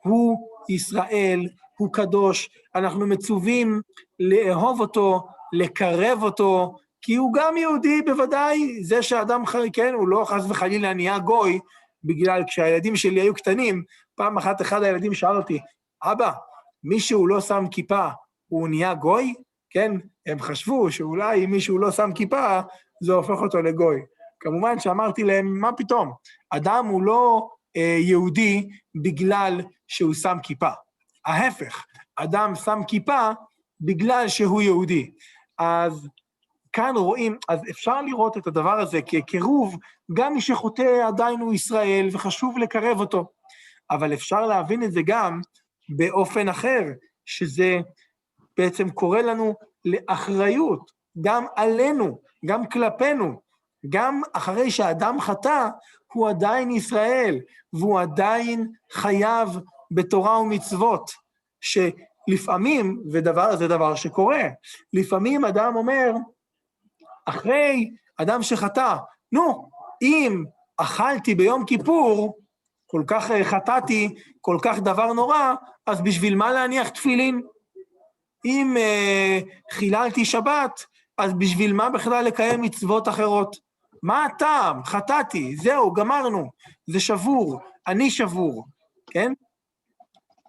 הוא ישראל, הוא קדוש, אנחנו מצווים לאהוב אותו, לקרב אותו, כי הוא גם יהודי בוודאי, זה שאדם חי, כן, הוא לא חס וחלילה נהיה גוי, בגלל כשהילדים שלי היו קטנים, פעם אחת אחד הילדים שאל אותי, אבא, מישהו לא שם כיפה, הוא נהיה גוי? כן, הם חשבו שאולי אם מישהו לא שם כיפה, זה הופך אותו לגוי. כמובן שאמרתי להם, מה פתאום? אדם הוא לא יהודי בגלל שהוא שם כיפה. ההפך, אדם שם כיפה בגלל שהוא יהודי. אז כאן רואים, אז אפשר לראות את הדבר הזה כקירוב, גם מי שחוטא עדיין הוא ישראל, וחשוב לקרב אותו. אבל אפשר להבין את זה גם באופן אחר, שזה בעצם קורא לנו לאחריות, גם עלינו, גם כלפינו, גם אחרי שהאדם חטא, הוא עדיין ישראל, והוא עדיין חייב בתורה ומצוות, שלפעמים, ודבר זה דבר שקורה, לפעמים אדם אומר, אחרי אדם שחטא, נו, אם אכלתי ביום כיפור, כל כך חטאתי, כל כך דבר נורא, אז בשביל מה להניח תפילין? אם חיללתי שבת, אז בשביל מה בכלל לקיים מצוות אחרות? מה הטעם? חטאתי, זהו, גמרנו, זה שבור, אני שבור, כן?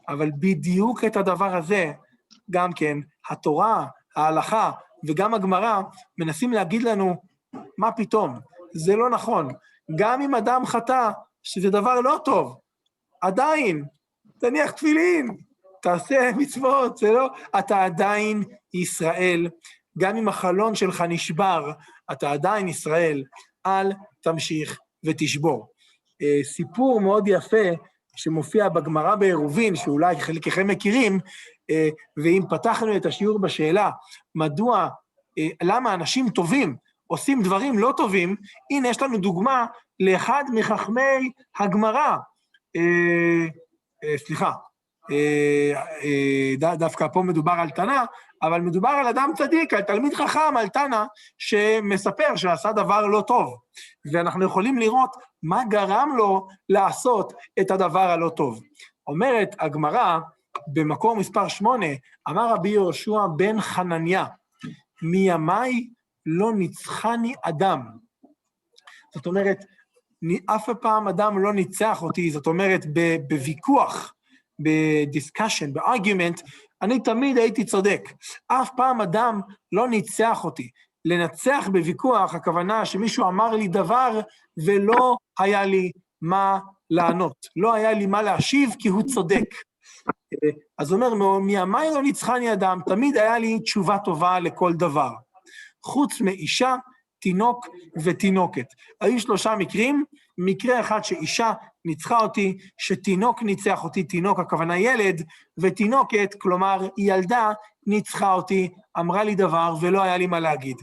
אבל בדיוק את הדבר הזה, גם כן, התורה, ההלכה וגם הגמרא מנסים להגיד לנו, מה פתאום? זה לא נכון. גם אם אדם חטא, שזה דבר לא טוב, עדיין, תניח תפילין, תעשה מצוות, זה לא, אתה עדיין ישראל, גם אם החלון שלך נשבר, אתה עדיין ישראל, אל תמשיך ותשבור. סיפור מאוד יפה, שמופיע בגמרא בעירובין, שאולי חלקכם מכירים, ואם פתחנו את השיעור בשאלה, מדוע, למה אנשים טובים עושים דברים לא טובים, הנה יש לנו דוגמה לאחד מחכמי הגמרא, סליחה, דווקא פה מדובר על תנא, אבל מדובר על אדם צדיק, על תלמיד חכם, על תנא, שמספר שעשה דבר לא טוב, ואנחנו יכולים לראות מה גרם לו לעשות את הדבר הלא טוב. אומרת הגמרא, במקור מספר 8, אמר רבי יהושע בן חנניה, מימיי לא ניצחני אדם. זאת אומרת, אף פעם אדם לא ניצח אותי, זאת אומרת, בוויכוח, בדיסקשן, בארגומנט, אני תמיד הייתי צודק. אף פעם אדם לא ניצח אותי. לנצח בוויכוח, הכוונה שמישהו אמר לי דבר, ולא היה לי מה לענות. לא היה לי מה להשיב, כי הוא צודק. אז הוא אומר, מימיי לא ניצחני אדם, תמיד היה לי תשובה טובה לכל דבר. חוץ מאישה, תינוק ותינוקת. היו 3 מקרים, מקרה אחד שאישה ניצחה אותי, שתינוק ניצח אותי, תינוק הכוונה ילד, ותינוקת, כלומר ילדה, ניצחה אותי, אמרה לי דבר ולא היה לי מה להגיד.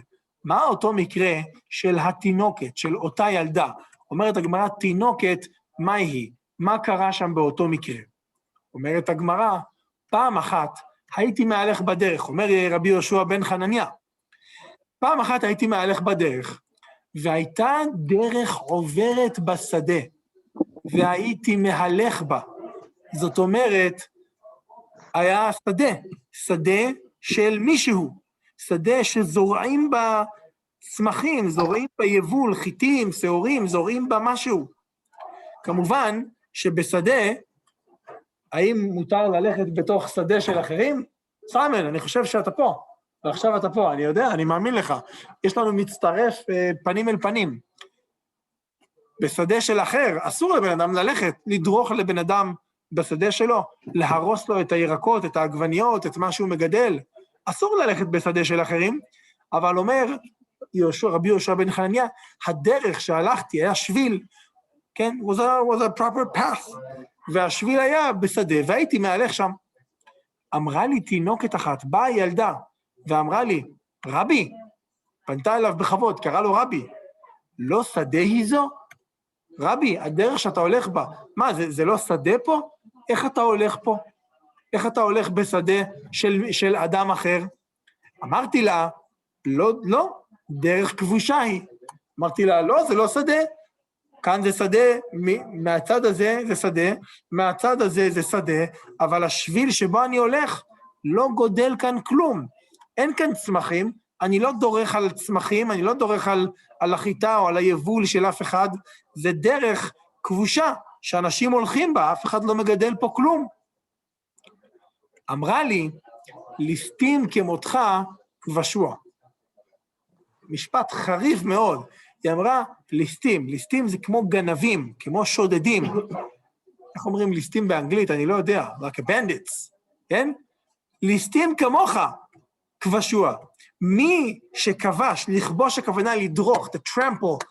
מה אותו מקרה של התינוקת, של אותה ילדה? אומרת הגמרא, תינוקת, מה היא? מה קרה שם באותו מקרה? אומרת הגמרא, פעם אחת הייתי מהלך בדרך, אומר רבי יהושע בן חנניה, פעם אחת הייתי מהלך בדרך, והייתה דרך עוברת בשדה, והייתי מהלך בה. זאת אומרת, היה שדה של מישהו, שדה שזורעים בה צמחים, זורעים בה יבול, חיטים, שעורים, זורעים בה משהו. כמובן שבשדה, האם מותר ללכת בתוך שדה של אחרים? סאמן, אני חושב שאתה פה. ועכשיו אתה פה, אני יודע, אני מאמין לך. יש לנו מצטרף פנים אל פנים. בשדה של אחר, אסור לבן אדם ללכת, לדרוך לבן אדם בשדה שלו, להרוס לו את הירקות, את העגבניות, את מה שהוא מגדל. אסור ללכת בשדה של אחרים, אבל אומר רבי יהושע בן חנניה, הדרך שהלכתי היה שביל, כן? was a proper path, והשביל היה בשדה, והייתי מהלך שם. אמרה לי תינוקת אחת, באה ילדה, ואמרה לי, רבי, פנתה אליו בכבוד, קרא לו רבי, לא שדה היא זו? רבי, הדרך שאתה הולך בה, מה, זה לא שדה פה? איך אתה הולך פה? איך אתה הולך בשדה של אדם אחר? אמרתי לה, לא, דרך כבושה היא. אמרתי לה, לא, זה לא שדה. כאן זה שדה, מהצד הזה זה שדה, מהצד הזה זה שדה, אבל השביל שבו אני הולך לא גודל כאן כלום. אין כאן צמחים, אני לא דורך על צמחים, אני לא דורך על החיטה או על היבול של אף אחד, זה דרך כבושה שאנשים הולכים בה, אף אחד לא מגדל פה כלום. אמרה לי, ליסטים כמותך כבשוע. משפט חריף מאוד. היא אמרה, ליסטים זה כמו גנבים, כמו שודדים. איך אומרים ליסטים באנגלית? אני לא יודע, like a bandits, כן? ליסטים כמוך כבשוע. מי שכבש, לכבוש הכוונה לדרוך, to trample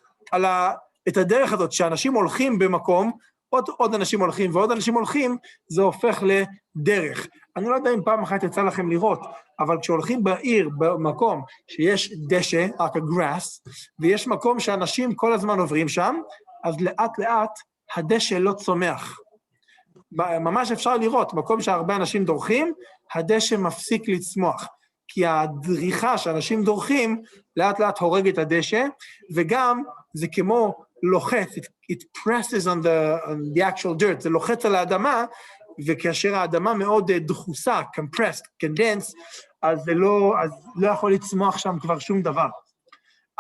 את הדרך הזאת, שאנשים הולכים במקום, עוד אנשים הולכים ועוד אנשים הולכים, זה הופך לדרך. אני לא יודע אם פעם אחת יצא לכם לראות, אבל כשהולכים בעיר, במקום שיש דשא, like a grass, ויש מקום שאנשים כל הזמן עוברים שם, אז לאט לאט הדשא לא צומח. ממש אפשר לראות, מקום שהרבה אנשים דורכים, הדשא מפסיק לצמוח. כי הדריכה שאנשים דורכים, לאט לאט הורג את הדשא, וגם זה כמו לוחץ, it presses on the actual dirt, זה לוחץ על האדמה, וכאשר האדמה מאוד דחוסה, compressed, condensed, אז לא יכול לצמוח שם כבר שום דבר.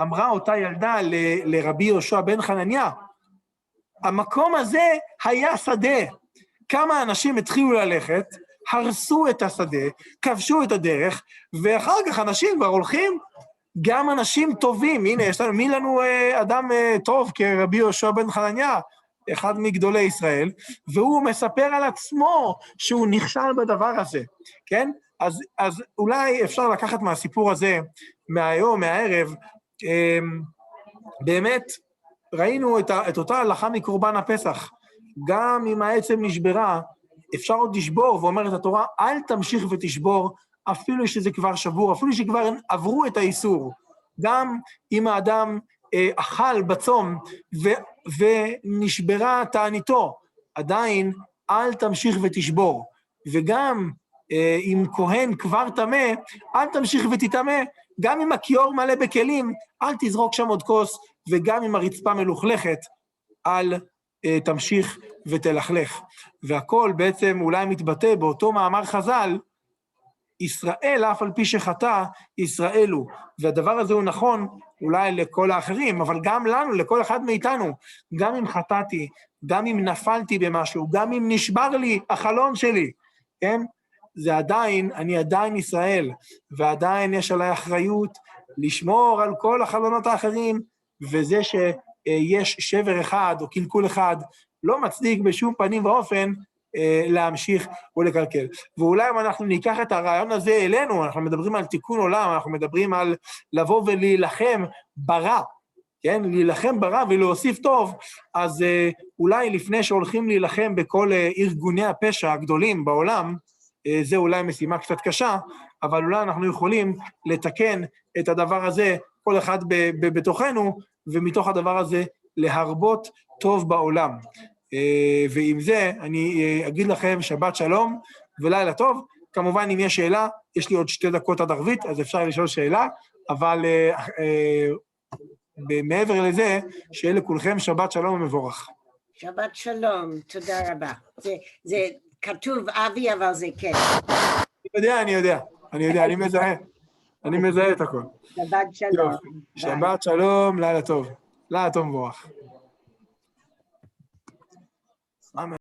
אמרה אותה ילדה לרבי יהושע בן חנניה, המקום הזה היה שדה, כמה אנשים התחילו ללכת, הרסו את השדה, כבשו את הדרך, ואחר כך אנשים כבר הולכים, גם אנשים טובים, הנה, מי לנו אדם טוב כרבי יהושע בן חנניה, אחד מגדולי ישראל, והוא מספר על עצמו שהוא נכשל בדבר הזה, כן? אז אולי אפשר לקחת מהסיפור הזה, מהיום, מהערב, באמת ראינו את אותה הלכה מקורבן הפסח, גם אם העצם נשברה, אפשר עוד לשבור, ואומרת התורה, אל תמשיך ותשבור, אפילו שזה כבר שבור, אפילו שכבר עברו את האיסור, גם אם האדם אכל בצום ונשברה תעניתו, עדיין אל תמשיך ותשבור, וגם אם כהן כבר טמא, אל תמשיך ותטמא, גם אם הכיור מלא בכלים, אל תזרוק שם עוד כוס, וגם אם הרצפה מלוכלכת, אל תמשיך ותלכלך. והכל בעצם אולי מתבטא באותו מאמר חז"ל, ישראל אף על פי שחטא, ישראל הוא. והדבר הזה הוא נכון אולי לכל האחרים, אבל גם לנו, לכל אחד מאיתנו, גם אם חטאתי, גם אם נפלתי במשהו, גם אם נשבר לי החלון שלי, כן? זה עדיין, אני עדיין ישראל, ועדיין יש עליי אחריות לשמור על כל החלונות האחרים, וזה שיש שבר אחד או קלקול אחד, לא מצדיק בשום פנים ואופן להמשיך ולקלקל. ואולי אם אנחנו ניקח את הרעיון הזה אלינו, אנחנו מדברים על תיקון עולם, אנחנו מדברים על לבוא ולהילחם ברע, כן? להילחם ברע ולהוסיף טוב, אז אולי לפני שהולכים להילחם בכל ארגוני הפשע הגדולים בעולם, זה אולי משימה קצת קשה, אבל אולי אנחנו יכולים לתקן את הדבר הזה, כל אחד בתוכנו, ומתוך הדבר הזה להרבות טוב בעולם. ועם זה אני אגיד לכם שבת שלום ולילה טוב. כמובן אם יש שאלה, יש לי עוד 2 דקות עד ערבית, אז אפשר לשאול שאלה, אבל מעבר לזה, שיהיה לכולכם שבת שלום ומבורך. שבת שלום, תודה רבה. זה כתוב אבי, אבל זה כן. אני יודע, אני מזהה את הכל. שבת שלום. שבת שלום, לילה טוב מבורך.